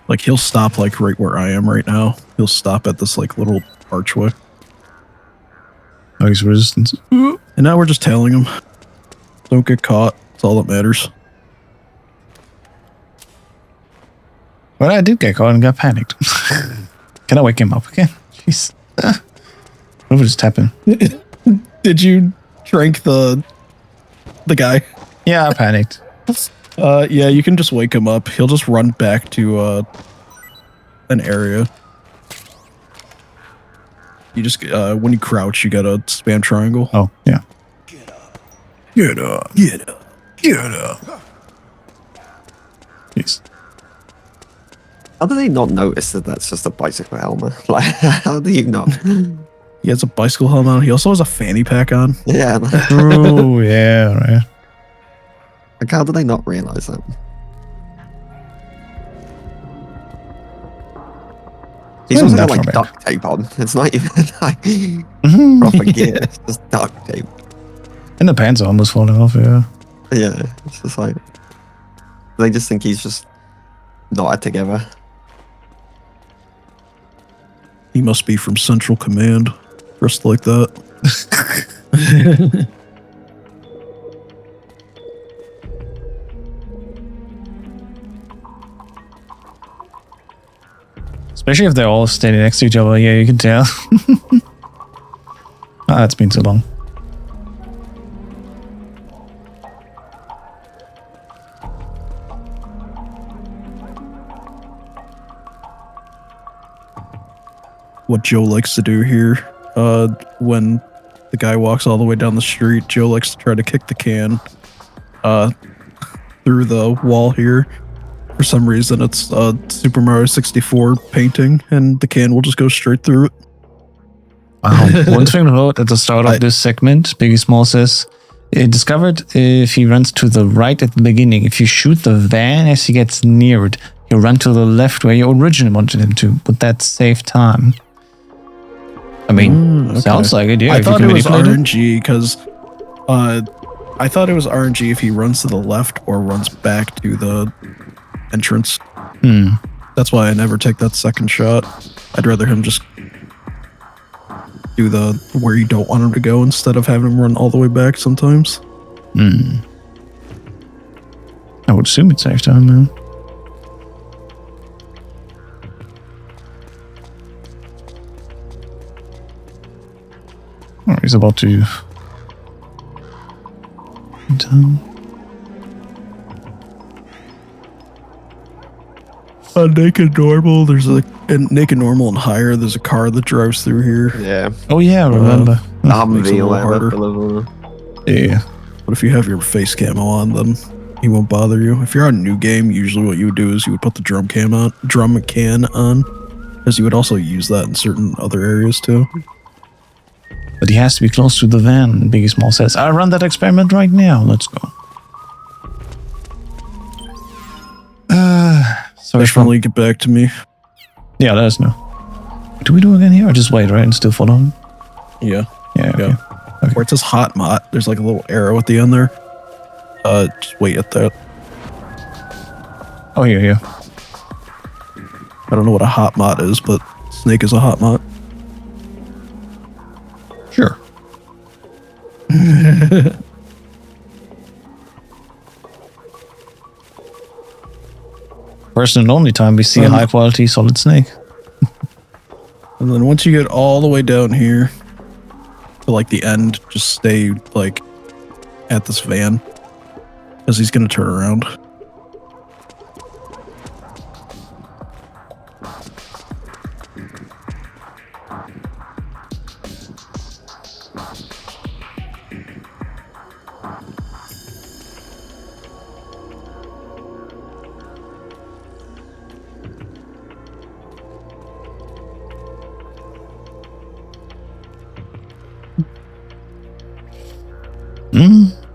Like he'll stop like right where I am right now. He'll stop at this like little archway. Oh, he's resistance. And now we're just tailing him. Don't get caught. That's all that matters. Well, I did get caught and got panicked. Can I wake him up again? Jeez. What just happened? Did you trank the guy? Yeah, I panicked. Yeah, you can just wake him up. He'll just run back to an area. You just when you crouch, you gotta spam triangle. Oh, yeah. Get up. Get up. Get up. Get up. Jeez. How do they not notice that that's just a bicycle helmet? Like, how do you not? He has a bicycle helmet on. He also has a fanny pack on. Yeah. Oh, yeah, right. Like, how do they not realize that? He's also got like duct tape on. It's not even like proper gear. It's just duct tape. And the pants are almost falling off, yeah. Yeah, it's just like they just think he's just knotted together. He must be from Central Command, dressed like that. Especially if they're all standing next to each other. Yeah, you can tell. It's been too long. What Joe likes to do here, when the guy walks all the way down the street, Joe likes to try to kick the can through the wall here. For some reason, it's a Super Mario 64 painting, and the can will just go straight through it. Wow. One thing to note at the start of this segment, 𝐵𝐸�small says, it discovered if he runs to the right at the beginning, if you shoot the van as he gets near it, he'll run to the left where you originally wanted him to. Would that save time? I mean, Okay. sounds like it, yeah. I thought it was RNG because I thought it was RNG if he runs to the left or runs back to the entrance. That's why I never take that second shot. I'd rather him just do the where you don't want him to go instead of having him run all the way back sometimes. I would assume it saves time, man. Oh, he's about to... Naked normal. There's a naked normal and higher. There's a car that drives through here. Yeah. Oh yeah, remember. Makes it a little harder. Yeah. But if you have your face camo on, then he won't bother you. If you're on a new game, usually what you would do is you would put the drum can on, because you would also use that in certain other areas too. But he has to be close to the van, Biggie Small says. I'll run that experiment right now. Let's go. Sorry, Definitely get back to me. yeah, let us know. Do we do again here or just wait, right? And still follow him? Yeah. Yeah, okay. Yeah. Where it says hot mod, there's like a little arrow at the end there. Just wait at that. Oh, yeah. I don't know what a hot mod is, but Snake is a hot mod. Sure. First and only time we see a high quality Solid Snake. And then once you get all the way down here to like the end, just stay like at this van because he's going to turn around.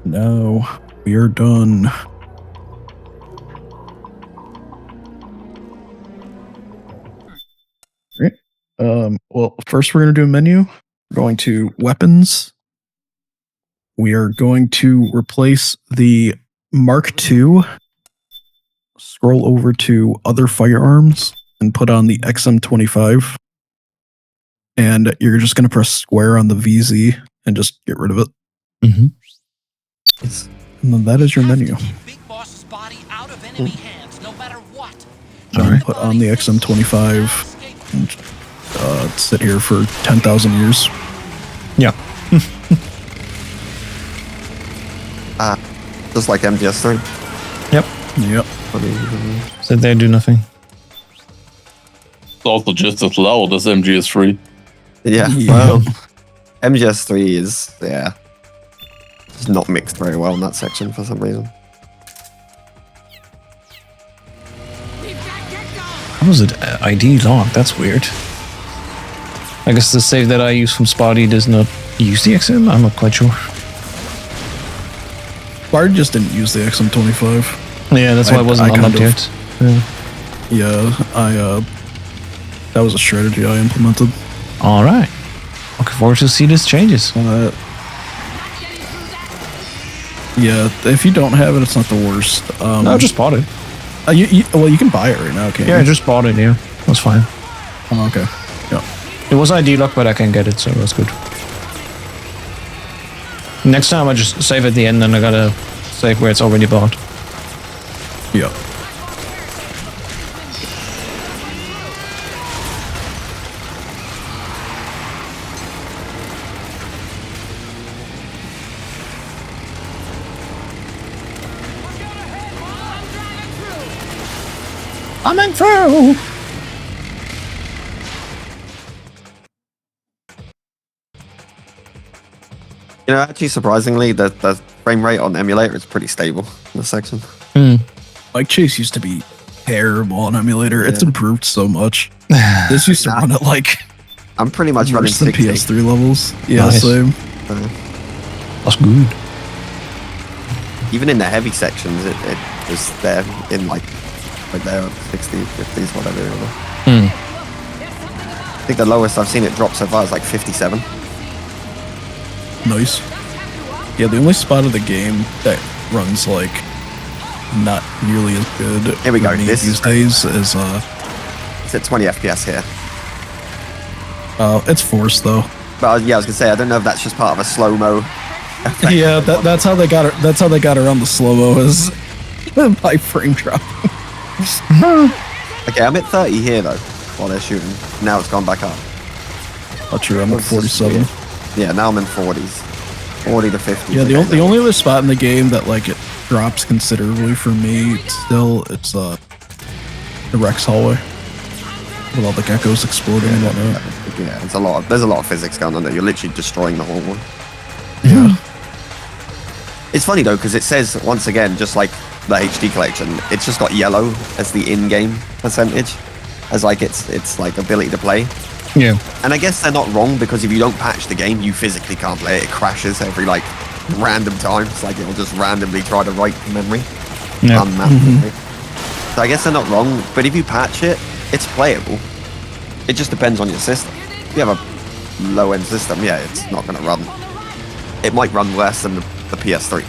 No, we are done. Right. Well, first we're going to do a menu. We're going to weapons. We are going to replace the Mark II. Scroll over to other firearms and put on the XM25. And you're just going to press square on the VZ and just get rid of it. Mm-hmm. And then that is your menu. Big Boss's body out of enemy hands, no matter what. Alright. Put on the XM25 and sit here for 10,000 years. Yeah. Just like MGS3. Yep. Yep. Sit there, do nothing. It's also just as loud as MGS3. Yeah. Yeah. Well, MGS3 is, yeah, it's not mixed very well in that section for some reason. How was it ID locked? That's weird. I guess the save that I use from Spotty does not use the XM? I'm not quite sure. Bard just didn't use the XM25. Yeah, that's why it wasn't unlocked yet. Yeah, that was a strategy I implemented. All right. Looking forward to see this changes. Yeah, if you don't have it, it's not the worst. No, just bought it. Well, you can buy it right now, can't you? Yeah, I just bought it, yeah. That's fine. Oh, okay. Yeah. It was ID locked, but I can get it, so that's good. Next time I just save at the end and I gotta save where it's already bought. Yeah. Coming through! You know, actually, surprisingly, the frame rate on emulator is pretty stable in this section. Like Chase used to be terrible on emulator. It's Yeah. improved so much. This used to run at like I'm pretty much running worse than 60. PS3 levels. Yeah, Nice. same. That's good. Even in the heavy sections, it was there in like there, 60s, 50s, whatever. I think the lowest I've seen it drop so far is like 57. Nice. Yeah, the only spot of the game that runs like not nearly as good Here we go, for me this- these days is It's at 20 FPS here. it's forced though. But yeah, I was gonna say, I don't know if that's just part of a slow-mo effect. Yeah, that's how they got it. That's how they got around the slow mo is by frame drop. Okay, I'm at 30 here though, while they're shooting. Now it's gone back up. Not true. I'm at 47. Yeah, now I'm in 40s. 40 to 50. Yeah, the only other spot in the game that like it drops considerably for me still it's the Rex hallway with all the geckos exploding and whatnot. Yeah, there's a lot of physics going on there. You're literally destroying the whole one. Yeah. It's funny though, because it says once again, just like the HD collection, it's just got yellow as the in-game percentage, as like it's like ability to play. Yeah. And I guess they're not wrong, because if you don't patch the game, you physically can't play it. It crashes every like random time. It's like it'll just randomly try to write memory. Yeah. Unmapped memory. So I guess they're not wrong, but if you patch it, it's playable. It just depends on your system. If you have a low-end system, yeah, it's not going to run. It might run worse than the PS3.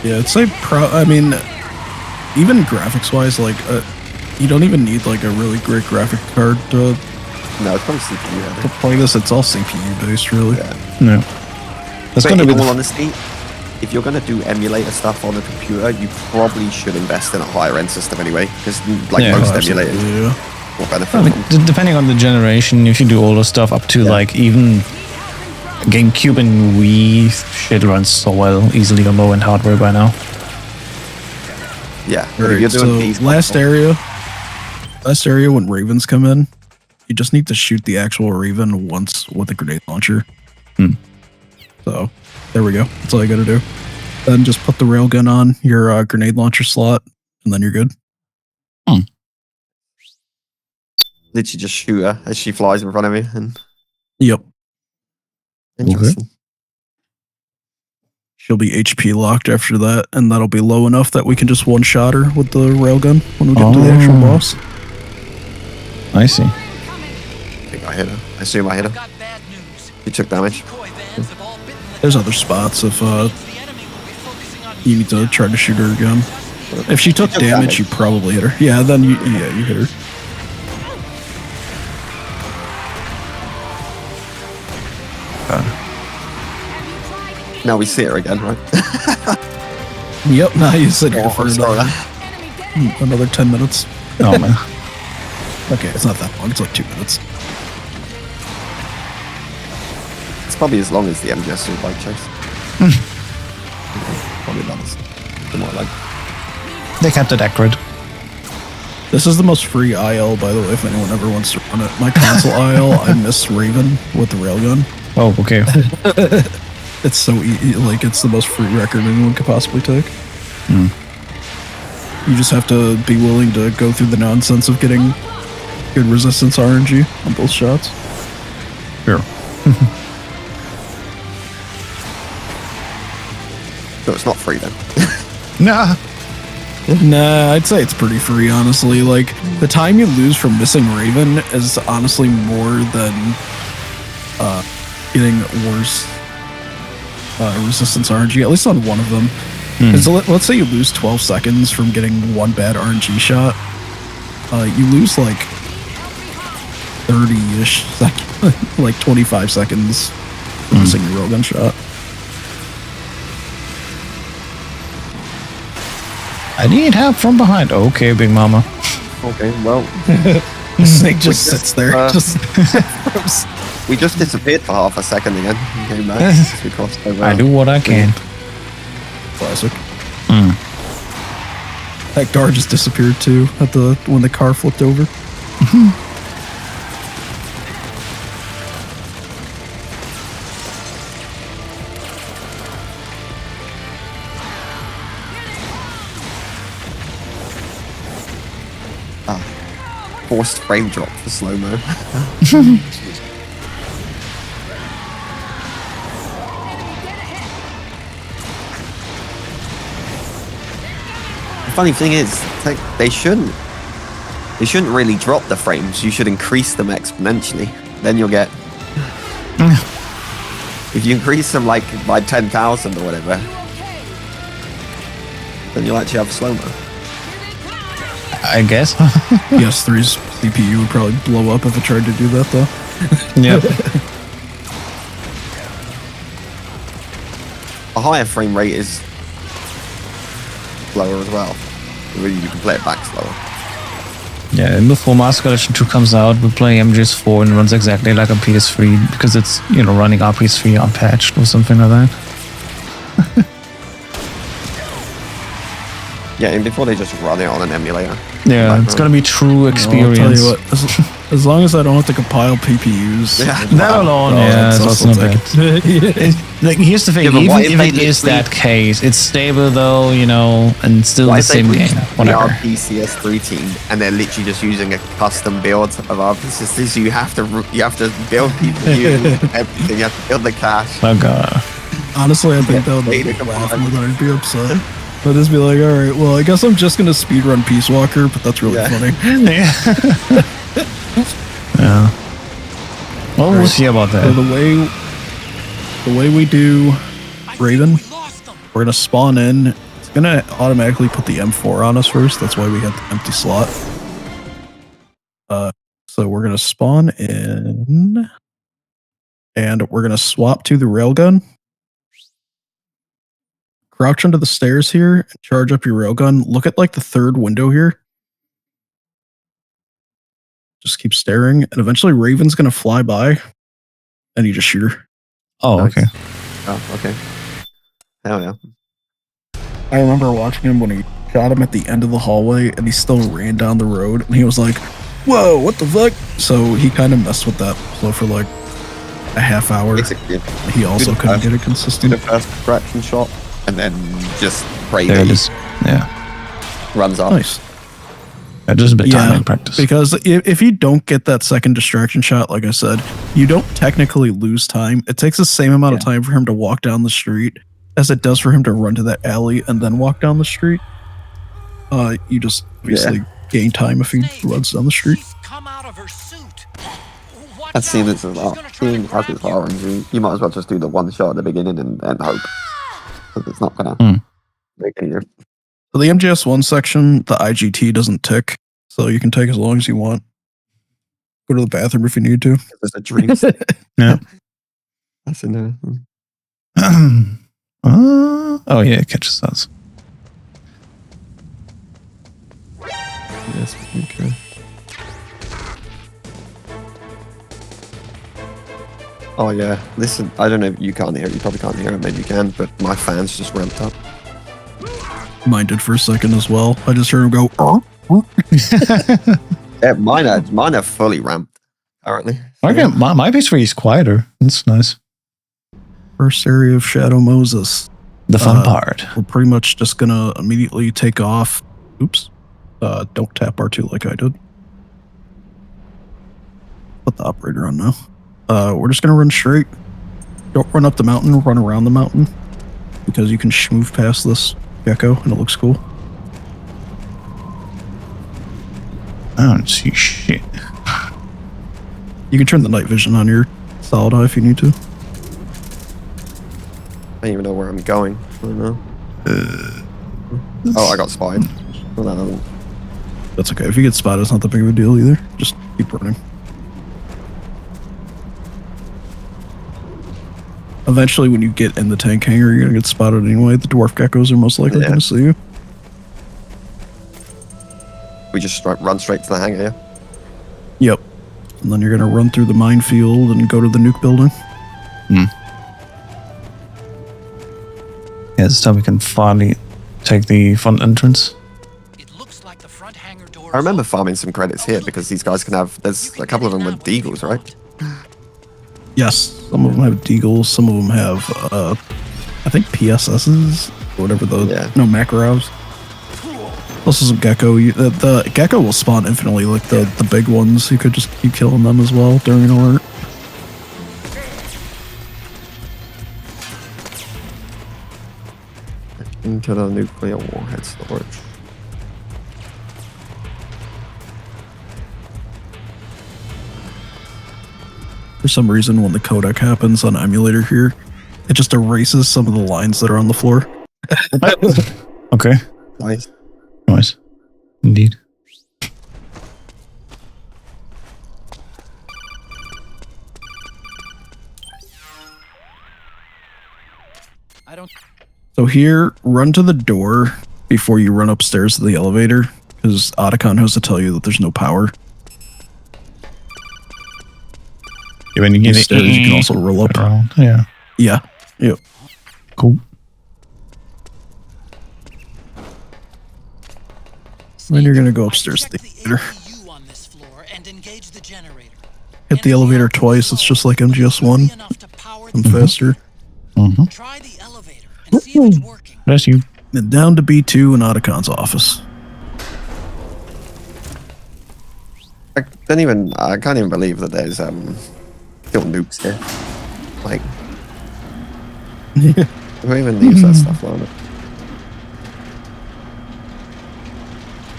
Yeah, it's like I mean, even graphics-wise, like you don't even need like a really great graphic card to No, it's probably CPU heavy. play this. It's all CPU based, really. No. That's But going to be in the all honesty, if you're going to do emulator stuff on a computer, you probably should invest in a higher-end system anyway, because like Yeah. most Oh, absolutely, emulators yeah. will benefit I mean, from. depending on the generation, if you do older stuff up to like even GameCube and Wii, shit runs so well easily on low-end hardware by now. Yeah, but if Alright, you're doing so these last area when ravens come in, you just need to shoot the actual raven once with a grenade launcher. So there we go. That's all you gotta do. Then just put the railgun on your grenade launcher slot, and then you're good. literally just shoot her as she flies in front of you. And Yep. interesting. She'll be HP locked after that, and that'll be low enough that we can just one-shot her with the railgun when we get to the actual boss. I see. I think I hit her. I assume I hit her. Got bad news. She took damage. Decoy vans have all bitten the There's other spots if the enemy will be focusing on you need to try to shoot her again. If she took damage, you probably hit her. Yeah, then you hit her. Now we see her again, right? Yep, now you sit here Oh, for I'm sorry. another 10 minutes. Oh man. Okay, it's not that long. It's like 2 minutes. It's probably as long as the MGS2 bike chase. Probably not as the more like. They kept it accurate. This is the most free IL, by the way, if anyone ever wants to run it. My console IL, I miss Raven with the railgun. Oh, okay. It's so easy, like, it's the most free record anyone could possibly take. You just have to be willing to go through the nonsense of getting good resistance RNG on both shots. Sure. So it's not free then. Nah. Nah, I'd say it's pretty free, honestly. Like, the time you lose from missing Raven is honestly more than getting worse resistance RNG, at least on one of them. So let's say you lose 12 seconds from getting one bad RNG shot. You lose like 30-ish seconds, like 25 seconds from missing your railgun shot. I need help from behind. Okay, Big Mama. Okay, well, Snake just sits there. we just disappeared for half a second again and came back. We crossed over. I do what I can. Classic. That guard just disappeared too at when the car flipped over. Forced frame drop for slow-mo. The funny thing is, it's like they shouldn't really drop the frames. You should increase them exponentially. Then you'll get. If you increase them like by 10,000 or whatever, then you'll actually have slow-mo. I guess. PS3's CPU would probably blow up if it tried to do that, though. Yep. A higher frame rate is slower as well. Really, you can play it back slower. Yeah, and before Master Collection 2 comes out, we'll play MGS4 and it runs exactly like a PS3 because it's, running our PS3 unpatched or something like that. Yeah, and before they just run it on an emulator. Yeah, it's gonna be true experience. I'll tell you what, as long as I don't have to compile PPUs. Yeah. That alone, yeah, it's also not bad. Yeah. Like, here's the thing, Yeah, but what even if if they it is literally- that case, it's stable though, you know, and still Why the if they same reach game, the whatever. RPCS3 team and they're literally just using a custom build of RPCS3, so you have to build PPU, everything, you have to build the cache. Oh god. Honestly, I think that would make me laugh more than I'd be upset. I'd just be like, alright, well, I guess I'm just gonna speedrun Peace Walker, but that's really funny. Yeah. Yeah. Well, we'll see about So that. the way we do Raven, We lost them. we're gonna spawn in. It's gonna automatically put the M4 on us first. That's why we got the empty slot. So we're gonna spawn in, and we're gonna swap to the railgun. Crouch under the stairs here, and charge up your railgun. Look at like the third window here. Just keep staring, and eventually Raven's gonna fly by, and you just shoot her. Oh, Nice. okay. Oh, okay. Hell yeah. I remember watching him when he shot him at the end of the hallway, and he still ran down the road, and he was like, "Whoa, what the fuck?" So he kind of messed with that flow for like a half hour. Basically, He also Good couldn't pass. get it do consistent. the first traction shot and then just pray There that it he is. Yeah. runs up. Nice. Just a bit of Yeah, timing practice. Because if you don't get that second distraction shot, like I said, you don't technically lose time. It takes the same amount of time for him to walk down the street as it does for him to run to that alley and then walk down the street. You just obviously gain time if he runs down the street. She's come out of her suit. Watch I've seen out. this a lot. She's gonna try to Seeing as it's grab you. orange, you might as well just do the one shot at the beginning and hope. Because it's not going Hmm. to make any difference. For the MGS1 section, the IGT doesn't tick, so you can take as long as you want. Go to the bathroom if you need to. There's a dream. Yeah. That's in there. Oh yeah, it catches us. Yes, okay. Oh yeah, listen, I don't know if you can't hear it, you probably can't hear it, maybe you can, but my fans just ramped up. Mine did for a second as well. I just heard him go, "Oh." Yeah, mine are fully ramped, apparently. Okay, my PS3 is quieter. It's nice. First area of Shadow Moses. The fun part. We're pretty much just gonna immediately take off. Oops. Don't tap R2 like I did. Put the operator on now. We're just gonna run straight. Don't run up the mountain, run around the mountain. Because you can move past this gecko and it looks cool. I don't see shit. You can turn the night vision on your solid eye if you need to. I don't even know where I'm going. I don't know. Oh, I got spied. Well, that doesn't- That's okay. If you get spotted, it's not that big of a deal either. Just keep running. Eventually, when you get in the tank hangar, you're gonna get spotted anyway. The dwarf geckos are most likely Yeah. gonna see you. We just run straight to the hangar, yeah? Yep. And then you're gonna run through the minefield and go to the nuke building. Yeah, this time we can finally take the front entrance. It looks like the front hangar door. I remember farming some credits here because these guys can have, there's a couple of them with deagles, right? Yes, some of them have deagles, some of them have, I think PSSs, or whatever the, Yeah. no, Makarovs. This is a gecko. The gecko will spawn infinitely, like the big ones. You could just keep killing them as well during an alert. Into the nuclear warhead storage. For some reason, when the codec happens on emulator here, it just erases some of the lines that are on the floor. Okay, Nice. nice. Indeed. I don't. So here, run to the door before you run upstairs to the elevator, because Otacon has to tell you that there's no power. Yeah, when you get Upstairs, you can also roll up. around. Yeah, Yeah. Yep. cool. Then you're gonna go upstairs to the Check elevator. APU on this floor and engage the generator. Hit the elevator twice. It's just like MGS1. I'm faster. Try the elevator and see if it's working. Bless you. Then down to B2 and Otacons' office. I can't even believe that there's still nukes here. Like, who even leaves that stuff on it?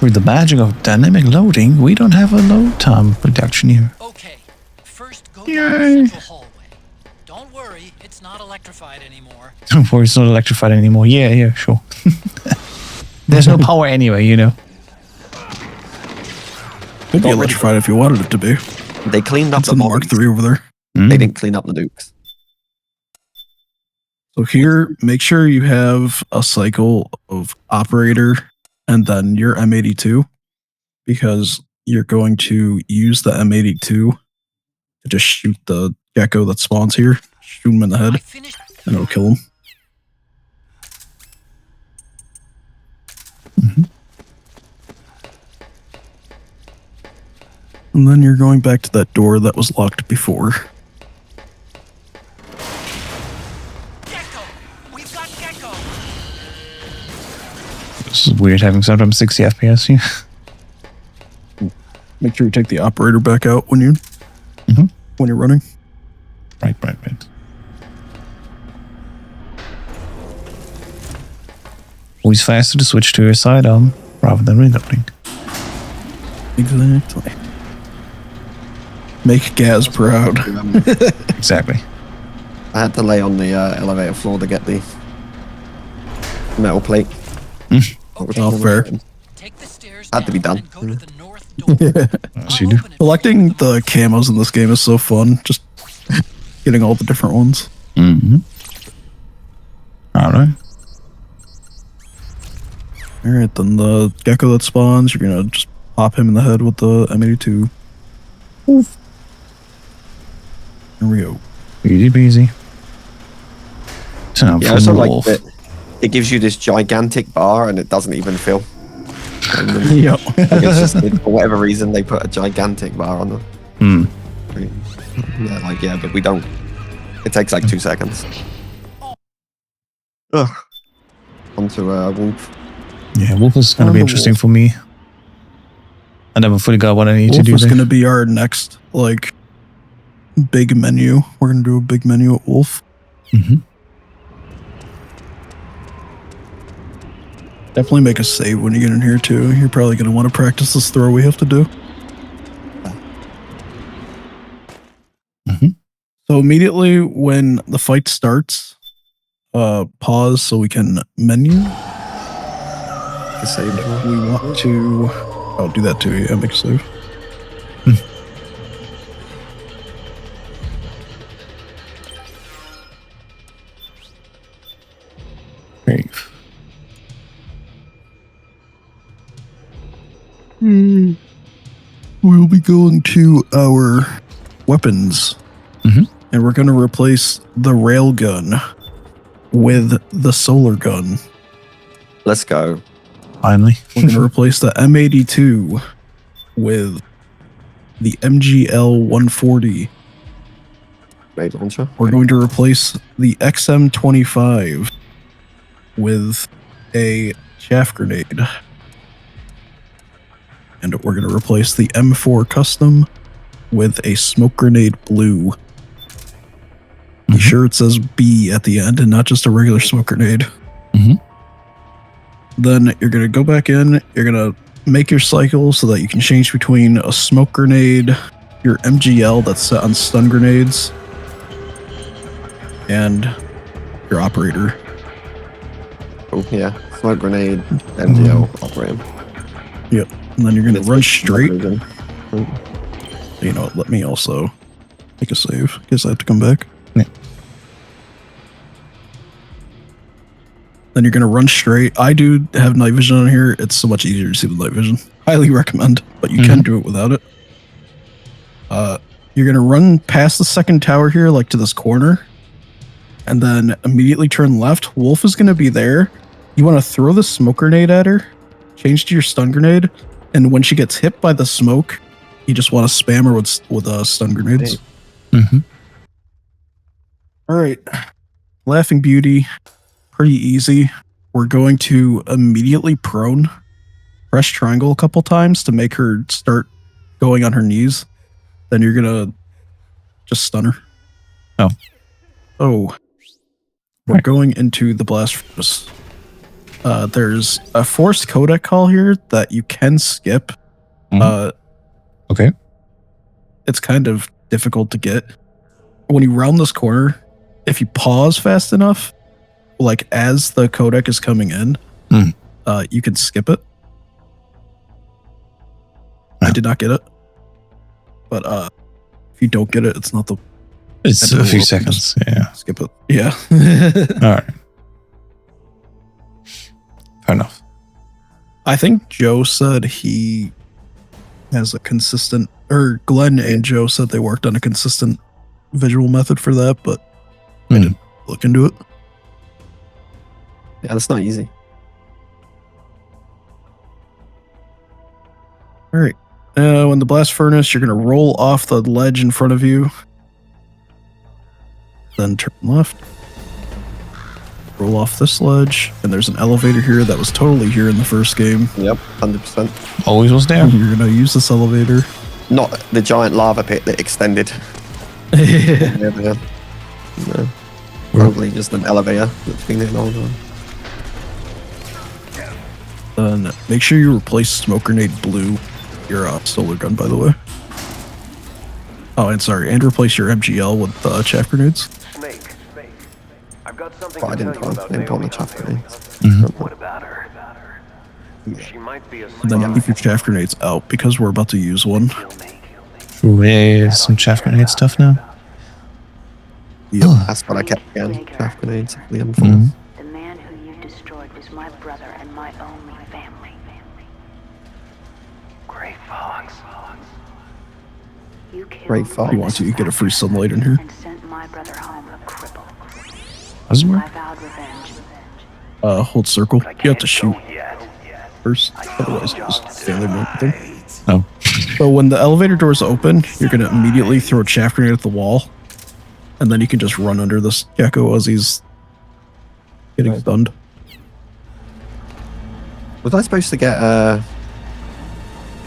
With the magic of dynamic loading, we don't have a load time reduction here. Okay, first go down the central hallway. Don't worry, it's not electrified anymore. Don't worry, it's not electrified anymore. Yeah, sure. There's no power anyway, you know. It'd be electrified if you wanted it to be. They cleaned up It's the in the Mark bodies. III over there. They didn't clean up the nukes. So here, make sure you have a cycle of operator and then your M82, because you're going to use the M82 to just shoot the gecko that spawns here. Shoot him in the I head, finished. and it'll kill him. And then you're going back to that door that was locked before. Gecko! We've got Gecko! This is weird having sometimes 60 FPS here. Make sure you take the operator back out when you're running. Right. Always faster to switch to your sidearm rather than reloading. Exactly. Make Gaz proud. Exactly. I had to lay on the elevator floor to get the metal plate. Oh, fair. Take the stairs Had to be down done. and go to the north door. As you do. Collecting the camos in this game is so fun. Just getting all the different ones. Alright. Alright, then the gecko that spawns, you're gonna just pop him in the head with the M82. Oof. There we go. Easy peasy. Time Yeah, for also like wolf. that it gives you this gigantic bar and it doesn't even fill. Yep. It's just, for whatever reason, they put a gigantic bar on them. Yeah, but we don't. It takes like 2 seconds. Ugh. Onto Wolf. Yeah, wolf is going to be the interesting wolf. for me. I never fully got what I need to Wolf do is there. gonna be our next, like, big menu. We're gonna do a big menu at Wolf. Definitely make a save when you get in here, too. You're probably gonna want to practice this throw we have to do. So immediately when the fight starts, pause so we can menu. Save it. We want to... Oh, do that too. Yeah, make a save. Brave. We'll be going to our weapons. And we're going to replace the railgun with the solar gun. Let's go. Finally. We're going to replace the M82 with the MGL-140. Made launcher. We're going to replace the XM25 with a chaff grenade. And we're going to replace the M4 Custom with a smoke grenade blue. Be sure it says B at the end and not just a regular smoke grenade. Then you're going to go back in, you're going to make your cycle so that you can change between a smoke grenade, your MGL that's set on stun grenades, and your operator. Oh, yeah. Smoke grenade, MGL, operator. Yep. And then you're going to run straight. Then You know what, let me also make a save because I have to come back. Yeah. Then you're going to run straight. I do have night vision on here. It's so much easier to see with night vision. Highly recommend, but you can do it without it. You're going to run past the second tower here, like to this corner, and then immediately turn left. Wolf is going to be there. You want to throw the smoke grenade at her. change to your stun grenade, and when she gets hit by the smoke, you just want to spam her with stun grenades. Mm-hmm. All right, Laughing Beauty, pretty easy. We're going to immediately prone, press triangle a couple times to make her start going on her knees. Then you're gonna just stun her. Oh, we're going into the blast furnace. There's a forced codec call here that you can skip. Okay. It's kind of difficult to get. When you round this corner, if you pause fast enough, like as the codec is coming in, you can skip it. I did not get it. But if you don't get it, it's not the... It's a few seconds, yeah. Skip it. Yeah. All right. Fair enough. I think Joe said he has a consistent... Or Glenn and Joe said they worked on a consistent visual method for that, but I didn't look into it. Yeah, that's not easy. All right. When the blast furnace, you're going to roll off the ledge in front of you. Then turn left. Roll off this ledge. And there's an elevator here that was totally here in the first game. Yep, 100%. Always was there. You're going to use this elevator. Not the giant lava pit that extended. No. Probably just an elevator that's been there the whole time. Then make sure you replace smoke grenade blue. Your solar gun, by the way. Oh, and sorry, and replace your MGL with chaff grenades. Snake. I've got something I didn't to tell you about pull the Naomi. chaff grenades. What about her? She might be a And then keep your chaff grenades out because we're about to use one. Should we raise some chaff grenade stuff now? Yep. That's what I kept again. Chaff grenades. The M4. The man who you destroyed was my brother and my only family. Great Fox. You killed Great Fox. If you want to, you get a free sunlight in here. and sent my brother home a cripple. Does it I work? vowed revenge. Hold circle. You have to shoot Yet. first, otherwise just failure mode thing. Oh. So when the elevator doors open, you're gonna immediately throw a chaff grenade at the wall, and then you can just run under this gecko as he's getting stunned. Was I supposed to get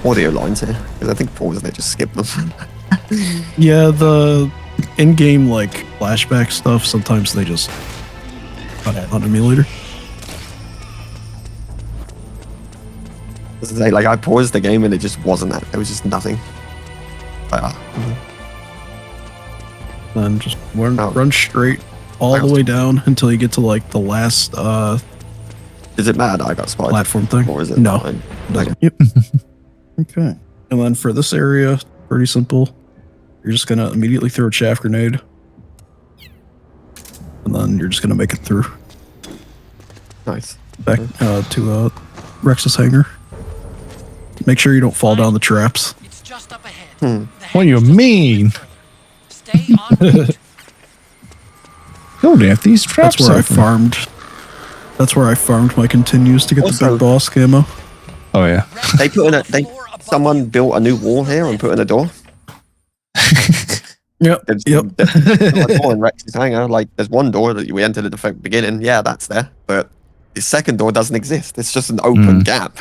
audio lines here? Because I think Paul was there, just skip them. Yeah, the in-game like flashback stuff, sometimes they just cut it on emulator. As I say, like I paused the game and it just wasn't that. There was just nothing. Like, Then just run, Oh. run straight all the way down until you get to like the last Is it mad I got spotted? platform thing. Or is it No. fine? Doesn't. Yep. Okay. And then for this area, pretty simple. You're just gonna immediately throw a chaff grenade. And then you're just gonna make it through. Nice. Back to Rex's hangar. Make sure you don't fall down the traps. It's just up ahead. Hmm. The What do you hangar's mean? Stay on route. Oh, they have these traps. That's where I open. farmed. That's where I farmed my continues to get the Also- big boss camo. Oh yeah. They put in a someone built a new wall here and put in a door. Yep. There's Yep. a door in Rex's hangar. Like there's one door that we entered at the beginning. Yeah, that's there. But the second door doesn't exist. It's just an open gap.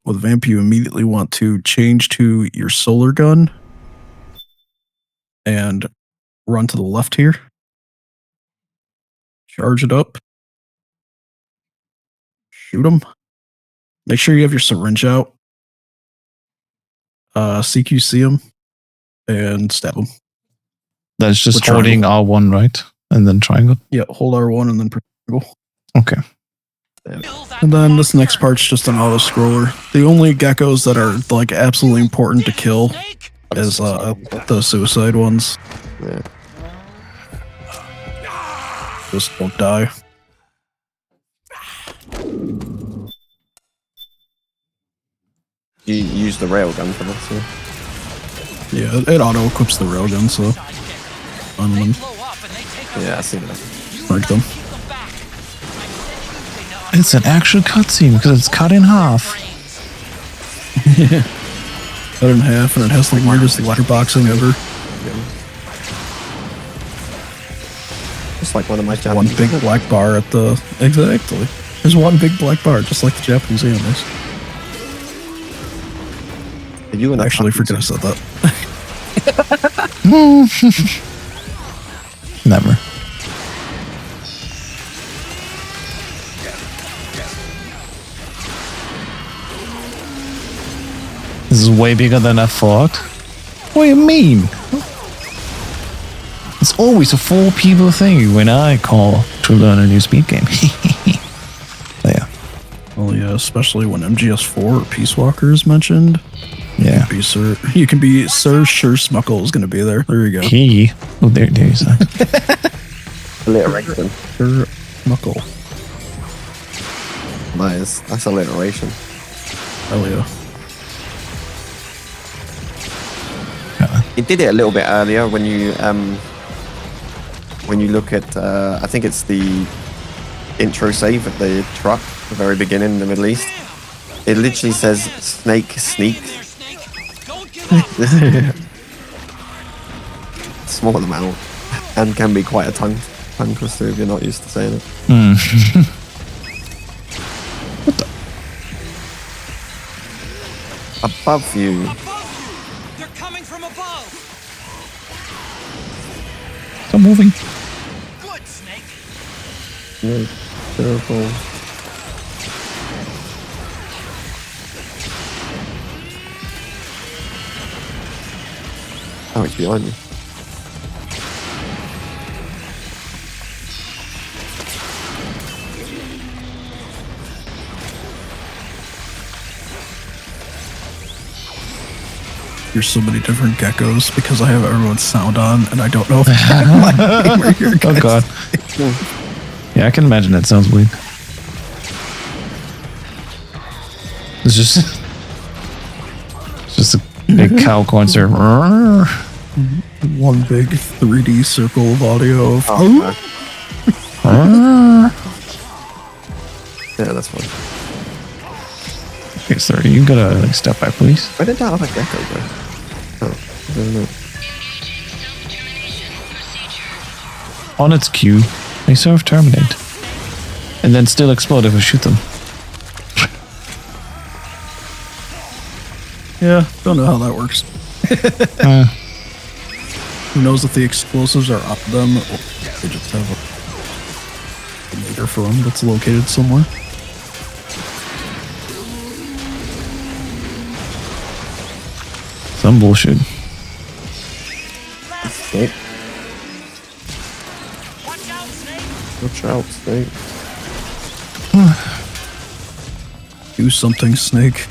With Vamp, you immediately want to change to your solar gun and run to the left here. Charge it up. Shoot him. Make sure you have your syringe out. CQC him and stab him. That's just With triangle. holding R1, right? And then triangle. Yeah, hold R1 and then triangle. Okay. And then this next part's just an auto scroller. The only geckos that are like absolutely important to kill Snake! is the suicide ones. Yeah. Just don't die. You use the railgun for this. Yeah. Yeah, it auto equips the railgun, so fun one. Blow up and they take us Yeah, I see that. Like them. them back. It's an actual cutscene because it's cut in half. Yeah. Cut it in half, and it has the weirdest letterboxing ever. Just like one of my One big black bar at the... Exactly. There's one big black bar, just like the Japanese animals. You and I actually forget I said that. Never. This is way bigger than I thought. What do you mean? It's always a 4 people thing when I call to learn a new speed game. Yeah. Well, yeah, especially when MGS4 or Peace Walker is mentioned. Yeah. You can be SirShmuckle is going to be there. There you go. He. Oh, there you go. Alliteration. SirShmuckle. Nice. That's alliteration. Hell yeah. It did it a little bit earlier when you look at I think it's the intro save at the truck, the very beginning in the Middle East. It literally says snake sneak. Small amount and can be quite a tongue twister if you're not used to saying it. What the? Above you. They're coming from above. Stop moving. Good, Snake. Yeah, careful. Oh, it's behind me. There's so many different geckos because I have everyone's sound on and I don't know if my name or your Oh god. Yeah, I can imagine that sounds weird. It's just a big cow concert. One big 3D circle of audio of Yeah, that's fine. Okay, sorry, you gotta like step back, please. Where did that other gecko go? Oh, I don't know. On its cue, they self-terminate. And then still explode if we shoot them. Yeah, don't know how that works. Who knows if the explosives are up them or they just have a meter for them that's located somewhere. Some bullshit. Snake. Watch out, Snake. Do something, Snake.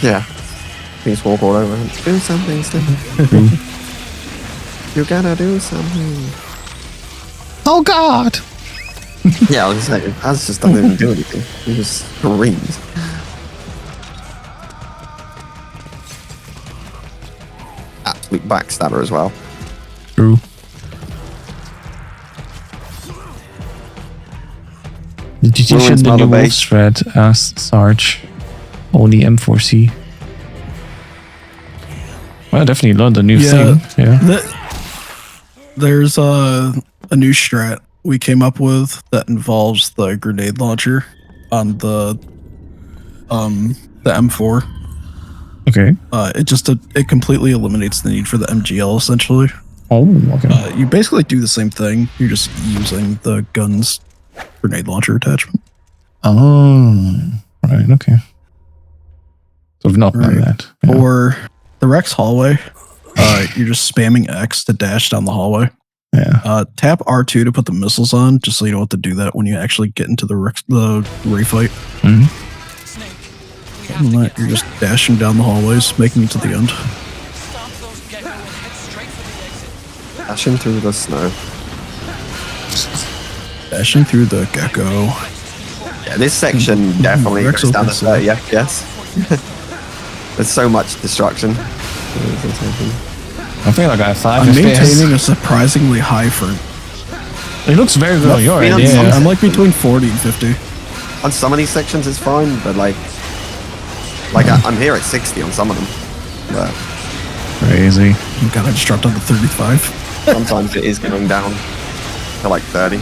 Yeah. Please walk all over. Do something, Snake. You gotta do something. Oh god! Yeah, I was saying, Az just doesn't even do anything. He just screams. Absolute backstabber as well. True. Did you teach him Ruins the Mother new Base. wolf thread? Asked Sarge. Only M4C. Well, I definitely learned a new thing. Yeah. There's a new strat we came up with that involves the grenade launcher on the M4. Okay. It completely eliminates the need for the MGL essentially. Oh, okay. You basically do the same thing. You're just using the gun's grenade launcher attachment. Oh, right. Okay. So I've not done that. Yeah. Or the Rex hallway. You're just spamming X to dash down the hallway. Yeah. Tap R2 to put the missiles on, just so you know what to do that when you actually get into the Ray fight. Mm-hmm. Other than that, you're just dashing down the hallways, making it to the end. Dashing through the snow. Dashing through the gecko. Yeah, this section definitely Rex goes down to opens 30 FPS. There's so much destruction. I feel like I have 5 I'm FPS. maintaining a surprisingly high for. It looks very good on your end. I'm like between 40 and 50. On some of these sections it's fine, but like Like I'm here at 60 on some of them. But Crazy. God, I just dropped down to 35. sometimes it is going down to like 30.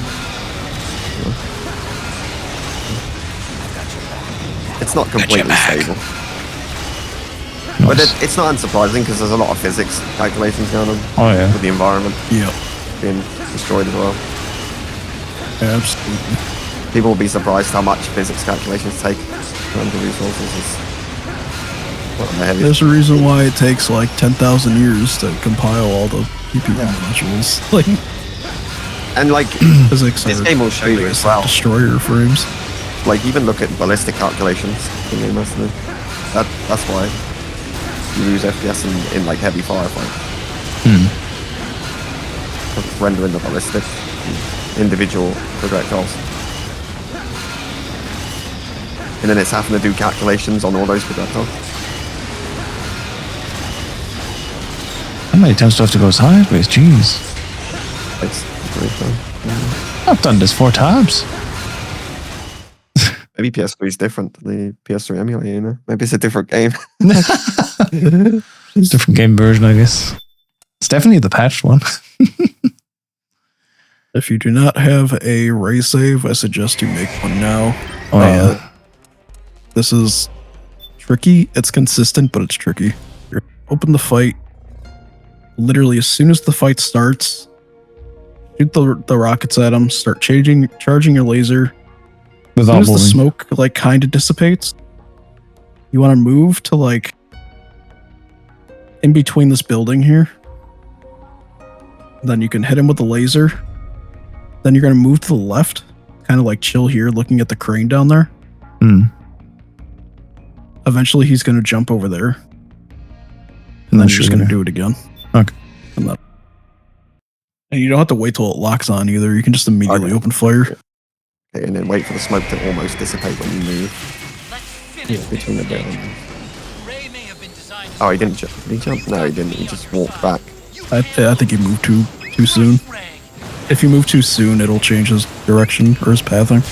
It's not completely stable. But it's not unsurprising because there's a lot of physics calculations going on Oh yeah. with the environment Yep. being destroyed as well. Absolutely. People will be surprised how much physics calculations take from the resources. It's one of the heaviest. There's a reason why it takes like 10,000 years to compile all the PPM modules. Like, And like physics this are game will show you as well. destroyer frames. Like even look at ballistic calculations in the most of them. That's why you use FPS in like heavy firefight. Rendering the ballistic individual projectiles. And then it's having to do calculations on all those projectiles. How many times do I have to go sideways? Jeez. It's very fun. I've done this 4 times. Maybe PS3 is different to the PS3 emulator, you know? Maybe it's a different game. Different game version, I guess. It's definitely the patched one. If you do not have a ray save, I suggest you make one now. Oh yeah. This is tricky. It's consistent, but it's tricky. Open the fight. Literally, as soon as the fight starts, shoot the rockets at them. Start charging your laser. As soon as the smoke like kind of dissipates, you want to move to like in between this building here. Then you can hit him with the laser. Then you're going to move to the left, kind of like chill here, looking at the crane down there. Eventually, he's going to jump over there. And then you're just going to do it again. Okay. And you don't have to wait till it locks on either. You can just immediately open fire. Okay, and then wait for the smoke to almost dissipate when you move between the buildings. Oh, he didn't jump. Did he jump? No, he didn't. He just walked back. I think he moved too soon. If you move too soon, it'll change his direction or his pathing.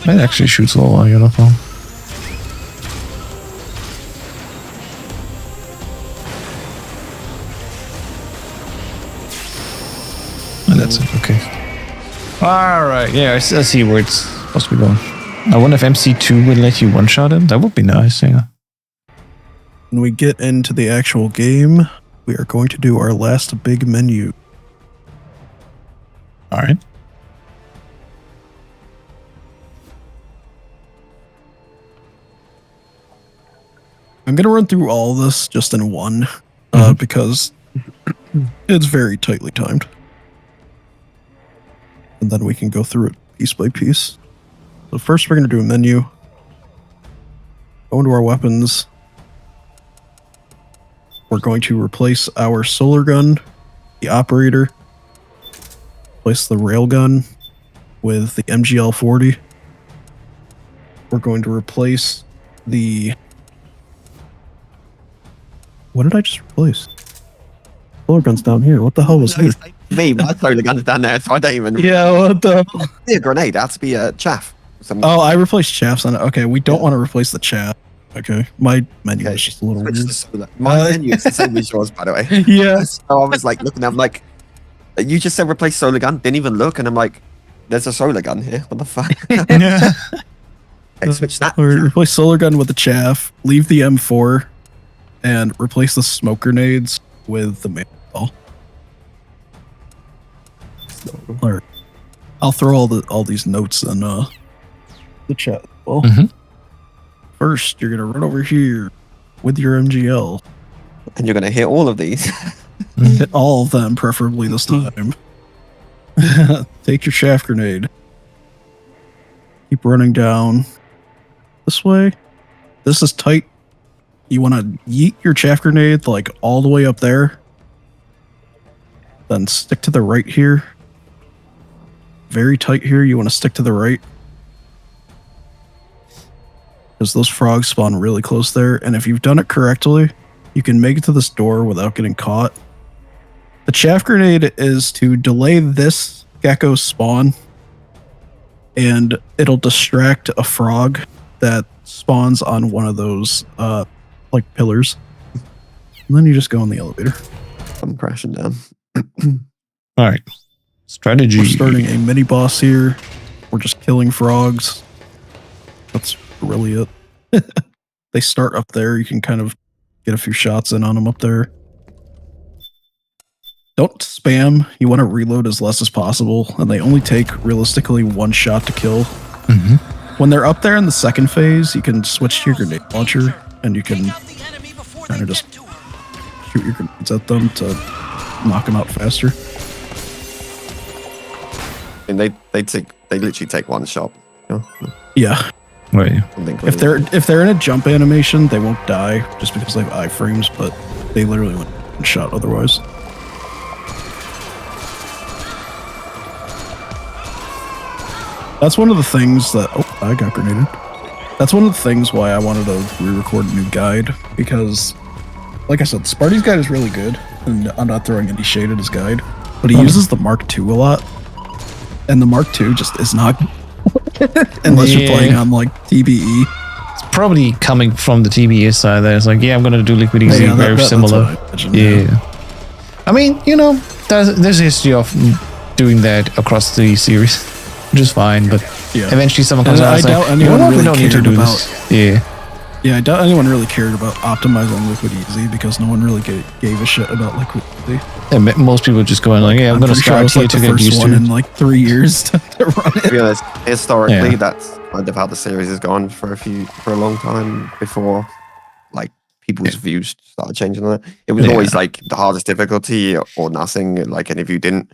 That actually shoots a little uniform. And that's it, okay. Alright, yeah, I see where it's supposed to be going. I wonder if MC2 would let you one-shot him? That would be nice, yeah. When we get into the actual game, we are going to do our last big menu. Alright. I'm going to run through all this just in one, because it's very tightly timed. And then we can go through it piece by piece. So first we're going to do a menu. Go into our weapons. We're going to replace our solar gun, the operator. Replace the railgun with the MGL-40. We're going to replace the... What did I just replace? Solar gun's down here. What the hell was here? Me, my solar gun's down there, so I don't even... Yeah, what the... Be a grenade, it has to be a chaff. Oh, I replaced chaffs on it. Okay, we don't want to replace the chaff. Okay, my menu is just a little weird. My menu is the same as yours, by the way. Yeah. So I was like looking, I'm like, you just said replace solar gun, didn't even look, and I'm like, there's a solar gun here. What the fuck? Okay, switch that. Or replace solar gun with the chaff, leave the M4, and replace the smoke grenades with the mantle. Alright. I'll throw all these notes in the chat. Well, first you're gonna run over here with your MGL. And you're gonna hit all of these. Hit all of them, preferably this time. Take your shaft grenade. Keep running down this way. This is tight. You want to yeet your chaff grenade like all the way up there. Then stick to the right here. Very tight here. You want to stick to the right. Because those frogs spawn really close there. And if you've done it correctly, you can make it to this door without getting caught. The chaff grenade is to delay this gecko spawn and it'll distract a frog that spawns on one of those like pillars. And then you just go in the elevator. I'm crashing down. All right. Strategy. We're starting a mini boss here. We're just killing frogs. That's really it. They start up there. You can kind of get a few shots in on them up there. Don't spam. You want to reload as less as possible, and they only take realistically 1 shot to kill. When they're up there in the second phase, you can switch to your grenade launcher, and you can kind of just shoot your grenades at them to knock them out faster. And they literally take 1 shot. Yeah. Wait. If they're in a jump animation, they won't die just because they have iframes, but they literally went 1 shot otherwise. That's one of the things that... Oh, I got grenaded. That's one of the things why I wanted to re-record a new guide, because, like I said, Sparty's guide is really good, and I'm not throwing any shade at his guide, but he uses the Mark II a lot, and the Mark II just is not unless you're playing on, like, TBE. It's probably coming from the TBE side there. It's like, yeah, I'm going to do Liquid Easy, very similar. I mean, you know, there's a history of doing that across the series, which is fine, but eventually someone comes out and says, like, we don't need to do this. Yeah, I doubt anyone really cared about optimizing Liquid Easy because no one really gave a shit about Liquid Easy. Yeah, most people just going like, yeah, I'm going to start here to get used to it. In like 3 years to run it. To be honest, historically, that's kind of how the series has gone for a long time before, like, people's views started changing on it. It was always like the hardest difficulty or nothing. Like, and if you didn't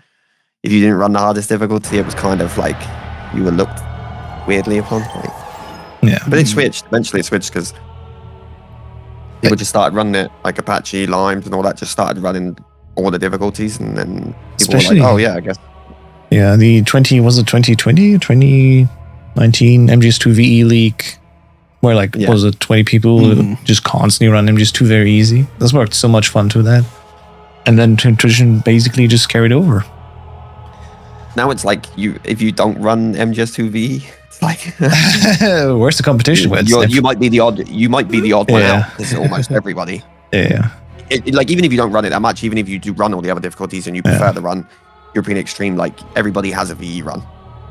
run the hardest difficulty, it was kind of like you were looked weirdly upon. Like, but it switched. Eventually, it switched because people just started running it, like Apache, Limes, and all that. Just started running all the difficulties, and then people were like, "Oh yeah, I guess." Yeah, the 2019 MGS2 VE leak, where like was it 20 people just constantly run MGS2 very easy. That's worked so much fun to that, and then Tradition basically just carried over. Now it's like if you don't run MGS2 VE, it's like where's the competition with? You might be the odd one out. This is almost everybody. Like, even if you don't run it that much, even if you do run all the other difficulties and you prefer to run European Extreme, like, everybody has a VE run,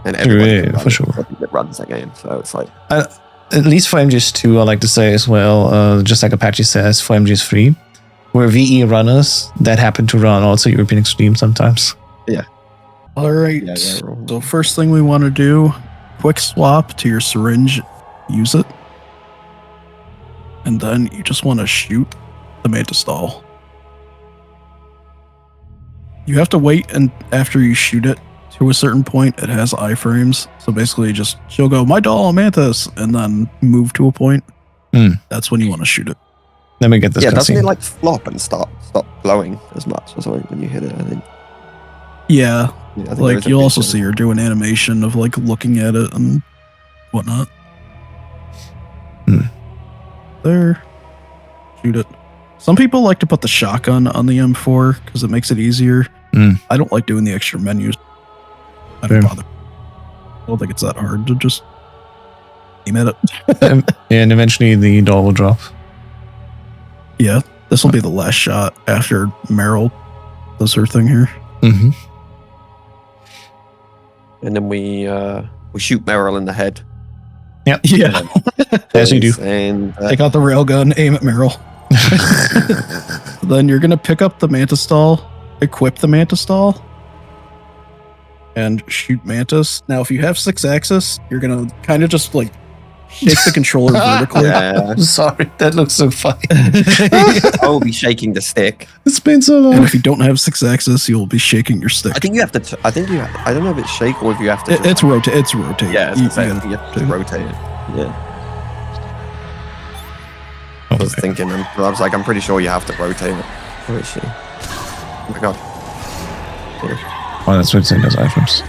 and everybody for sure runs that game. So it's like at least for MGS2, I like to say as well, just like Apache says for MGS3, we're VE runners that happen to run also European Extreme sometimes. All right. So first thing we want to do, quick swap to your syringe, use it, and then you just want to shoot the Mantis stall. You have to wait, and after you shoot it to a certain point, it has iframes. So basically, she'll go, "My doll, Mantis," and then move to a point. That's when you want to shoot it. Let me get this. Doesn't it like flop and stop glowing as much or something when you hit it? I think. Yeah, like you'll also see her do an animation of like looking at it and whatnot. There, shoot it. Some people like to put the shotgun on the M4 because it makes it easier. I don't like doing the extra menus. I don't bother. I don't think it's that hard to just aim at it. And eventually the doll will drop. Yeah, this will be the last shot after Meryl does her thing here. And then we shoot Meryl in the head. Yep. Yeah. As you do. And take out the railgun, aim at Meryl. Then you're going to pick up the Mantis stall, equip the Mantis stall, and shoot Mantis. Now, if you have 6-axis, you're going to kind of just like shake the controller vertically. Sorry, that looks so funny. I'll be shaking the stick. It's been so long. And if you don't have 6-axis, you'll be shaking your stick. I think you have to. I don't know if it's shake or if you have to. It's rotate. It's rotate. Yeah, you have to rotate it. Yeah. I was thinking, and I was like, I'm pretty sure you have to rotate it. Where is she? Oh my god. Oh, that's what it's in those items.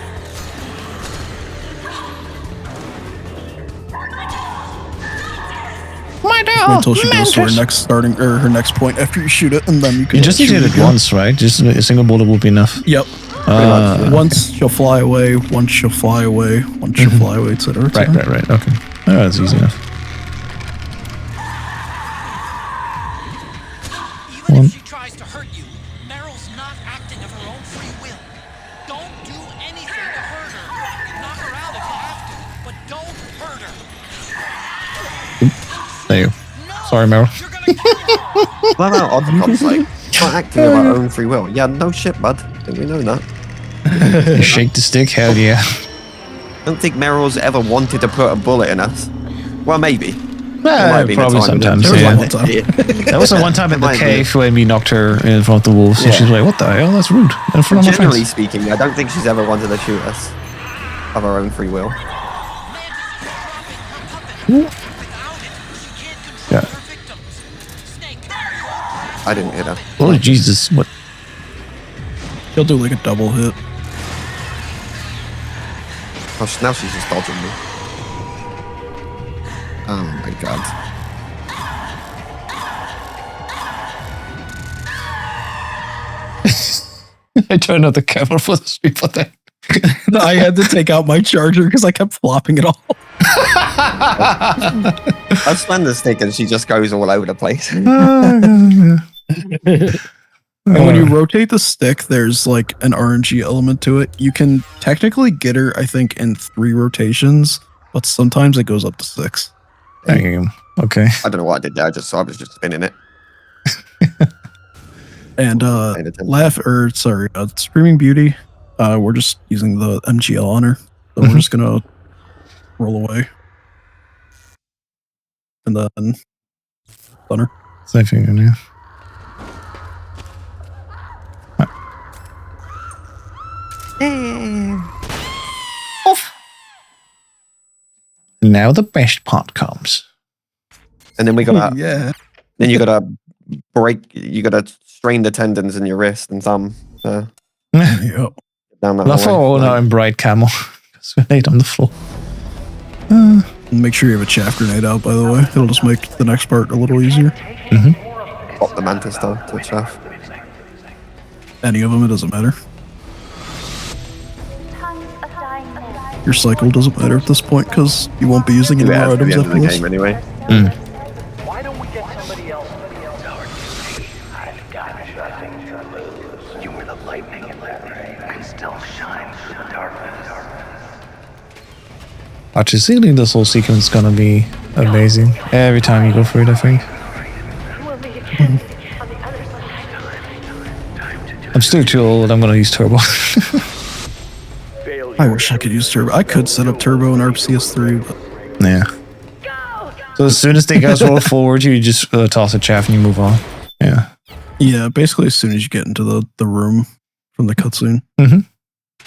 Wait until she goes to her next point after you shoot it, and then you can. You just need to hit it once, right? Just a single bullet will be enough. Yep. Once she'll fly away, once she'll fly away, once she'll fly away, etc. Right. Okay. Oh, that's easy enough. Even if she tries to hurt you, Meryl's not acting of her own free will. Don't do anything to hurt her. Knock her out if you have to, but don't hurt her. There you go. No, Sorry, Meryl. you're gonna kill her. What about Octopus? Like, not acting of our own free will. Yeah, no shit, bud. I think we know that. Shake the stick, hell yeah. I don't think Meryl's ever wanted to put a bullet in us. Well, maybe. Probably sometimes, There was yeah. one time. That was the one time in the Might be. cave when we knocked her in front of the wolves, and Yeah. she's like, what the hell, that's rude. In front of my Generally friends. speaking, I don't think she's ever wanted to shoot us of her own free will. Mantis is dropping her puppet. Without it, she can't control Yeah. her victims. Snake, I didn't hit her. Oh, Jesus. What? He'll do like a double hit. Oh, now she's just dodging me. Oh my god. I turned on the camera for the stream for that. I had to take out my charger because I kept flopping it all. I spun the stick and she just goes all over the place. And when you rotate the stick, there's like an RNG element to it. You can technically get her, I think, in 3 rotations, but sometimes it goes up to 6. Damn. Okay. I don't know what I did there. I was just spinning it. And Paying attention. Screaming Beauty, we're just using the MGL on her. So we're just gonna roll away. And then stun her. Same thing, yeah. Now the best part comes. And then we gotta Yeah. then you gotta strain the tendons in your wrist and thumb. Yep. Down that That's all now in bright camo. Because we laid on the floor. And make sure you have a chaff grenade out, by the way. It'll just make the next part a little easier. Pop the Mantis though to the chaff. Any of them, it doesn't matter. Your cycle doesn't matter at this point because you won't be using any more Yeah, at the items end of after the this. game anyway. Why don't we get somebody else? I've got nothing to lose. You were the lightning in that ray. Can still shine through the darkness. Actually, this whole sequence is gonna be amazing. Every time you go through it, I think. I'm still too old. I'm gonna use turbo. I wish I could use turbo. I could set up turbo in RPCS3, but Yeah. So as soon as they guys roll forward, you just toss a chaff and you move on. Yeah. yeah, basically as soon as you get into the room from the cutscene. Mhm.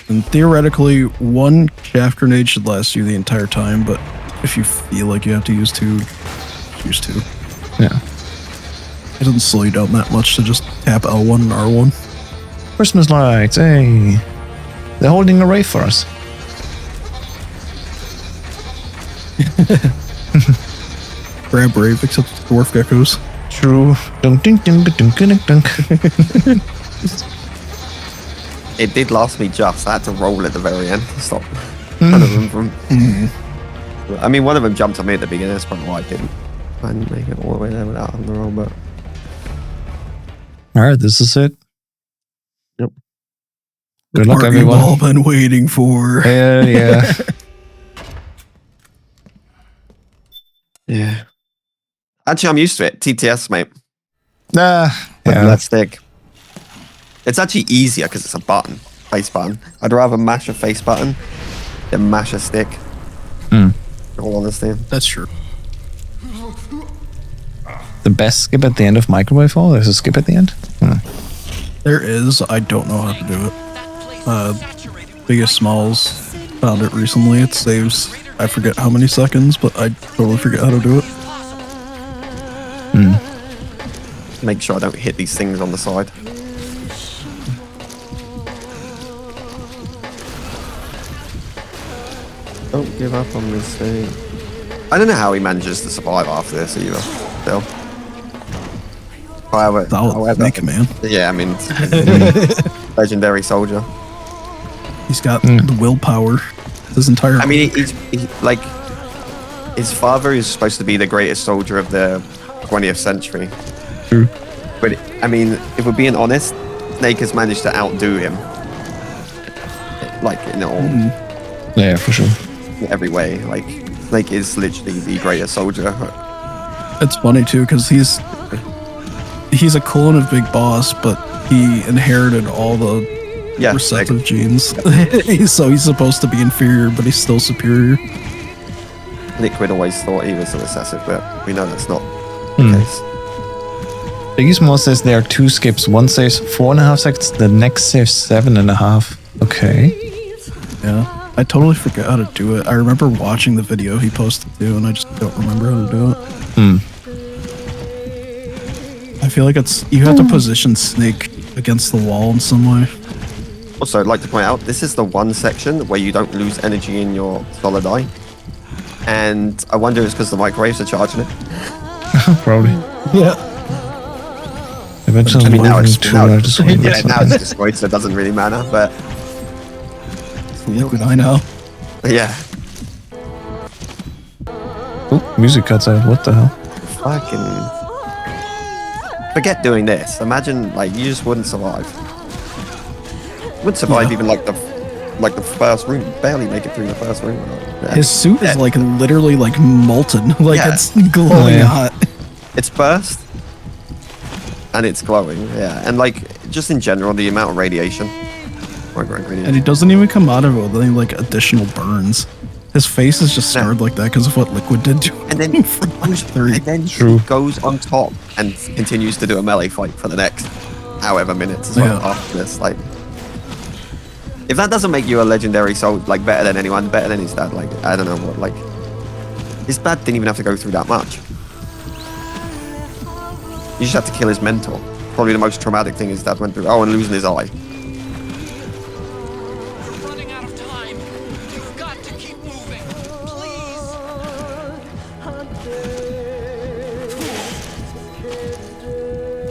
And theoretically, 1 chaff grenade should last you the entire time, but if you feel like you have to use 2, use 2. Yeah. It doesn't slow you down that much to just tap L1 and R1. Christmas lights, hey. They're holding a rave for us. Grab Brave, except it's dwarf geckos. True. Dunk, dunk, dunk, dunk, dunk, dunk. It did last me just. I had to roll at the very end to stop one of them from. I mean, one of them jumped on me at the beginning. That's probably why I didn't. I didn't make it all the way there without having the roll, but Alright, this is it. Yep. Good luck, Part everyone. You've all been waiting for. Hell yeah. yeah. Actually, I'm used to it. TTS, mate. Yeah. That stick. It's actually easier because it's a button, face button. I'd rather mash a face button than mash a stick. In all honesty. That's true. The best skip at the end of Microwave Fall? There's a skip at the end? There is. I don't know how to do it. Biggest Smalls found it recently. It saves, I forget how many seconds, but I totally forget how to do it. Make sure I don't hit these things on the side. Don't give up on this thing. I don't know how he manages to survive after this either. Still. However, Solid Nick, man. yeah, I mean, legendary soldier. He's got the willpower. His entire. I mean, he's like his father is supposed to be the greatest soldier of the 20th century. True. But I mean, if we're being honest, Snake has managed to outdo him. Like in all. Yeah, for sure. In every way. Like Snake is literally the greatest soldier. It's funny too because he's a clone of Big Boss, but he inherited all the recessive genes. So he's supposed to be inferior, but he's still superior. Liquid always thought he was a recessive, but we know that's not the case. 𝐵𝐻𝑚O says there are 2 skips. One says 4.5 seconds, the next says 7.5. Okay. Yeah. I totally forgot how to do it. I remember watching the video he posted too, and I just don't remember how to do it. I feel like you have to position Snake against the wall in some way. Also, I'd like to point out, this is the one section where you don't lose energy in your solid eye. And I wonder if it's because the microwaves are charging it. Probably. Yeah. Eventually, now it's destroyed, so it doesn't really matter, but... Liquid, I know. Yeah. Oh, music cuts out. What the hell? Fucking... Forget doing this. Imagine, like, you just wouldn't survive. You wouldn't survive even, like the first room. Barely make it through the first room. Yeah. His suit is, like, literally, like, molten. Like, it's glowing hot. It's burst. And it's glowing, yeah. And, like, just in general, the amount of radiation. And he doesn't even come out of it with any, like, additional burns. His face is just scarred like that because of what Liquid did to him. And then, he goes on top and continues to do a melee fight for the next however minutes as well after this. Like, if that doesn't make you a legendary soul, like, better than anyone, better than his dad, like, I don't know what, like, his dad didn't even have to go through that much. You just have to kill his mentor. Probably the most traumatic thing his dad went through. Oh, and losing his eye.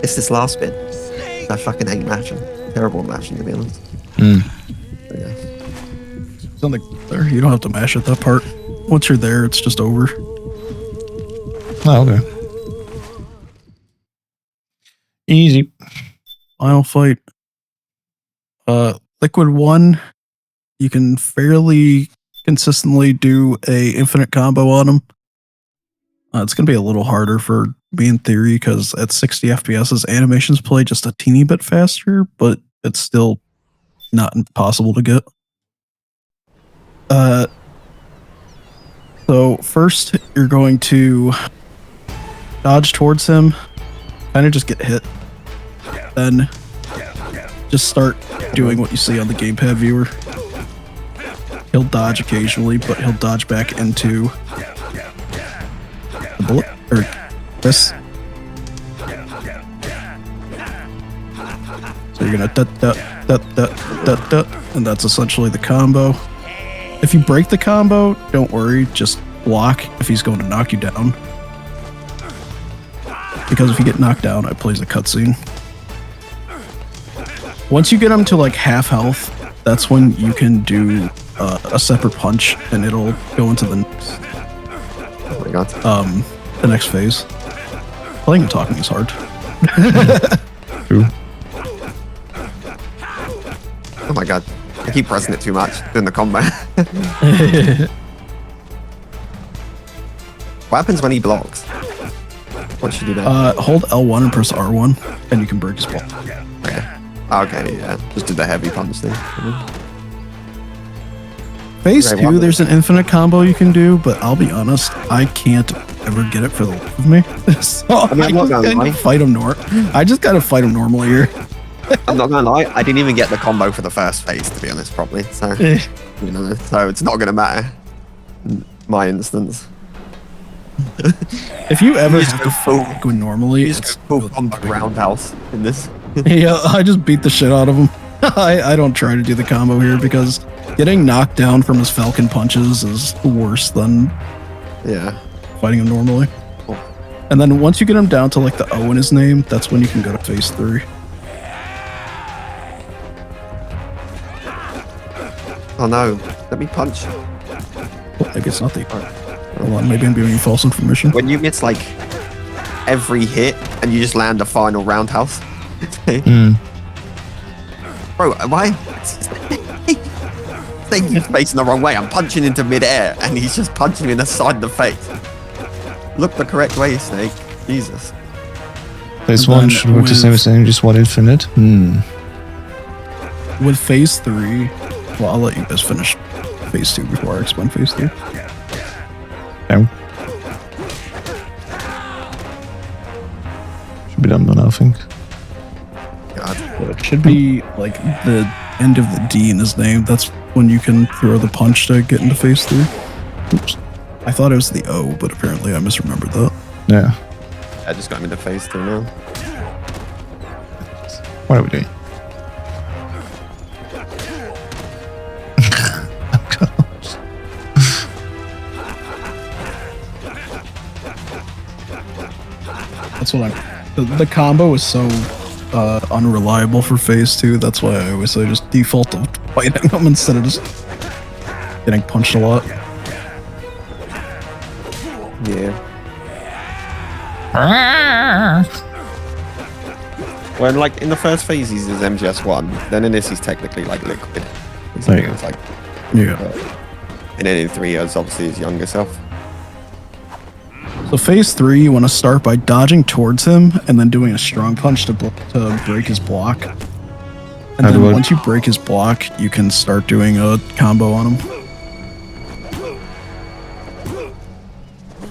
It's this last bit. I fucking hate mashing. Terrible mashing, to be honest. Yeah. Something there. You don't have to mash at that part. Once you're there, it's just over. Oh, okay. Easy. Final fight. Liquid 1, you can fairly consistently do a infinite combo on him. It's going to be a little harder for me in theory because at 60 FPS, his animations play just a teeny bit faster, but it's still not impossible to get. So first, you're going to dodge towards him, kind of just get hit. Then just start doing what you see on the gamepad viewer. He'll dodge occasionally, but he'll dodge back into the bullet, or this. So you're gonna and that's essentially the combo. If you break the combo, don't worry, just block if he's going to knock you down. Because if you get knocked down, it plays a cutscene. Once you get him to like half health, that's when you can do a separate punch, and it'll go into the next phase. Playing and talking is hard. True. Oh my god. I keep pressing it too much during the combat. What happens when he blocks? What should you do that? Hold L1 and press R1, and you can break his block. Okay, yeah. Just do the heavy punch thing. Phase 2, there's an infinite combo you can do, but I'll be honest, I can't ever get it for the life of me. So I just gotta fight him normally here. I'm not gonna lie, I didn't even get the combo for the first phase, to be honest, probably. So, you know, so it's not gonna matter. In my instance. If you ever have to go normally, it's full combo roundhouse in this. Yeah, I just beat the shit out of him. I don't try to do the combo here because getting knocked down from his falcon punches is worse than fighting him normally. Cool. And then once you get him down to like the O in his name, that's when you can go to phase 3. Oh no, let me punch. Oh, maybe it's not the... Hold on, maybe I'm giving you false information. When you miss like every hit and you just land a final roundhouse. Bro, why? Snake is facing the wrong way. I'm punching into midair and he's just punching me in the side of the face. Look the correct way, Snake. Jesus. Phase 1 should work the same as just one infinite. With phase 3, well, I'll let you guys finish phase 2 before I explain phase 3. Okay. Should be done by now, I think. God. It should be like the end of the D in his name. That's when you can throw the punch to get into phase 3. Oops. I thought it was the O, but apparently I misremembered that. Yeah. I just got him into phase 3 now. What are we doing? That's what the combo is so unreliable for phase 2. That's why I always say just default to fighting them instead of just getting punched a lot. Yeah. When like in the first phase he's MGS1, then in this he's technically like liquid. It's like, Yeah. And then in 3 it's obviously his younger self. So phase 3, you want to start by dodging towards him and then doing a strong punch to break his block. And then once you break his block, you can start doing a combo on him.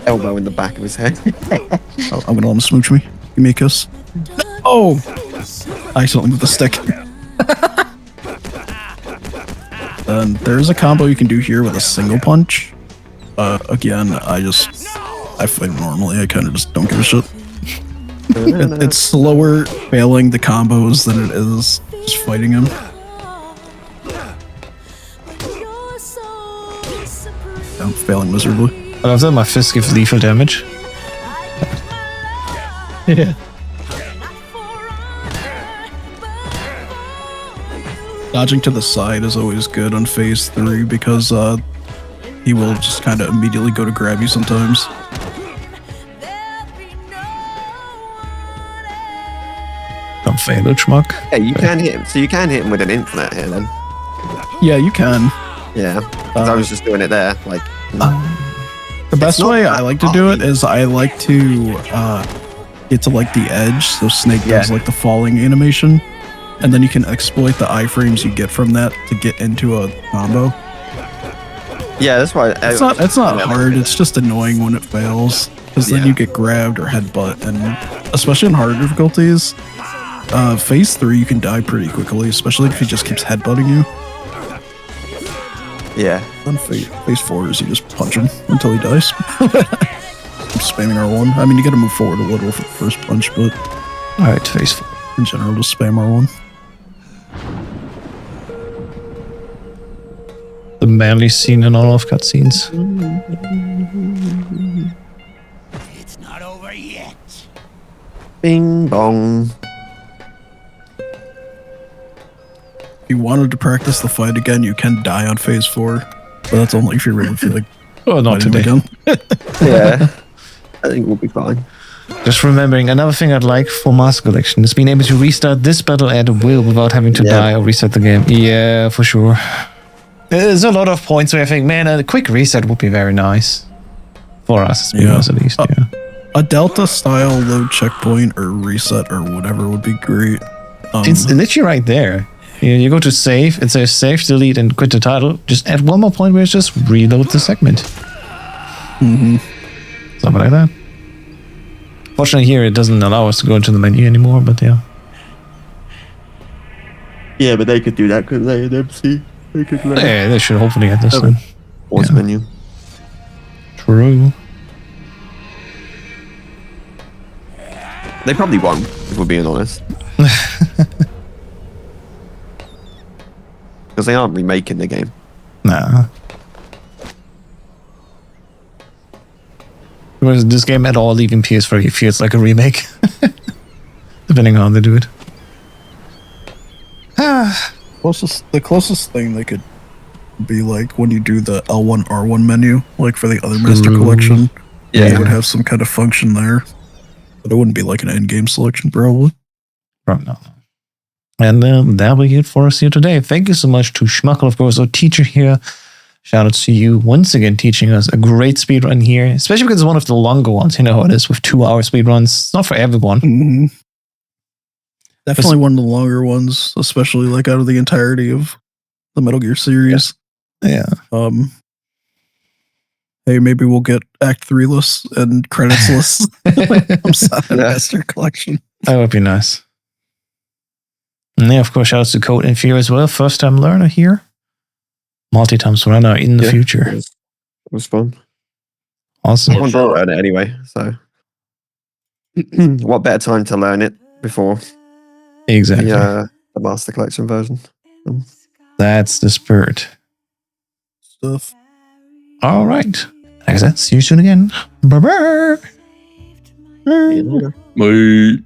Elbow in the back of his head. Oh, I'm gonna let him smooch me. Give me a kiss. Oh! I accidentally moved the stick. Then there's a combo you can do here with a single punch. Again, I fight him normally. I kind of just don't give a shit. It's slower failing the combos than it is just fighting him. I'm failing miserably. I love that my fists give lethal damage. Yeah. Dodging to the side is always good on phase 3 because he will just kind of immediately go to grab you sometimes. Don't fail it, schmuck. Yeah, you can hit him. So you can hit him with an infinite here then. Yeah, you can. Yeah. 'Cause I was just doing it there. Like the best way I like to do it is I like to get to like the edge, so Snake does like the falling animation, and then you can exploit the iframes you get from that to get into a combo. yeah, that's why It's not hard. It's just annoying when it fails because then you get grabbed or headbutt, and especially in harder difficulties, phase 3 you can die pretty quickly, especially if he just keeps headbutting you. Yeah. Then phase 4 is you just punch him until he dies. I'm spamming R1. I mean, you gotta move forward a little for the first punch, but Alright, phase 4. in general, just spam R1. The manly scene in all of cutscenes. It's not over yet. Bing bong. If you wanted to practice the fight again, you can die on phase 4, but that's only if you really feel like Oh, not fighting today. him again. Yeah. I think we'll be fine. Just remembering, another thing I'd like for Master Collection is being able to restart this battle at will without having to die or reset the game. Yeah, for sure. There's a lot of points where I think, man, a quick reset would be very nice. For us, at least, yeah. A Delta-style load checkpoint or reset or whatever would be great. It's literally right there. You go to save, it says save, delete, and quit the title. Just add one more point where it's just reload the segment. Something like that. Fortunately here it doesn't allow us to go into the menu anymore, but yeah. Yeah, but they could do that, couldn't they? An MC. They could let Yeah, they should hopefully get this then. pause menu. True. They probably won't, if we're being honest. Because they aren't remaking the game. Nah. Whereas this game at all, even PS3, feels like a remake. Depending on how they do it. The closest thing they could be like when you do the L1 R1 menu, like for the other master collection. Yeah. It would have some kind of function there, but it wouldn't be like an end game selection, probably. No. And that'll be it for us here today. Thank you so much to Schmuckle, of course, our teacher here. Shout out to you once again teaching us a great speedrun here, especially because it's one of the longer ones. You know how it is with 2-hour speedruns. It's not for everyone. Mm-hmm. Definitely one of the longer ones, especially like out of the entirety of the Metal Gear series. Yeah. Hey, maybe we'll get Act 3 lists and credits lists from Silent Master Collection. That would be nice. And yeah, of course, shout out to Code and Fear as well. First time learner here. Multi-times runner in the future. It was fun. Awesome. I'm going to learn it anyway, so. What better time to learn it before Exactly. the Master Collection version? That's the spirit. Stuff. All right. Like I said, see you soon again. Bye-bye. See you later. Bye.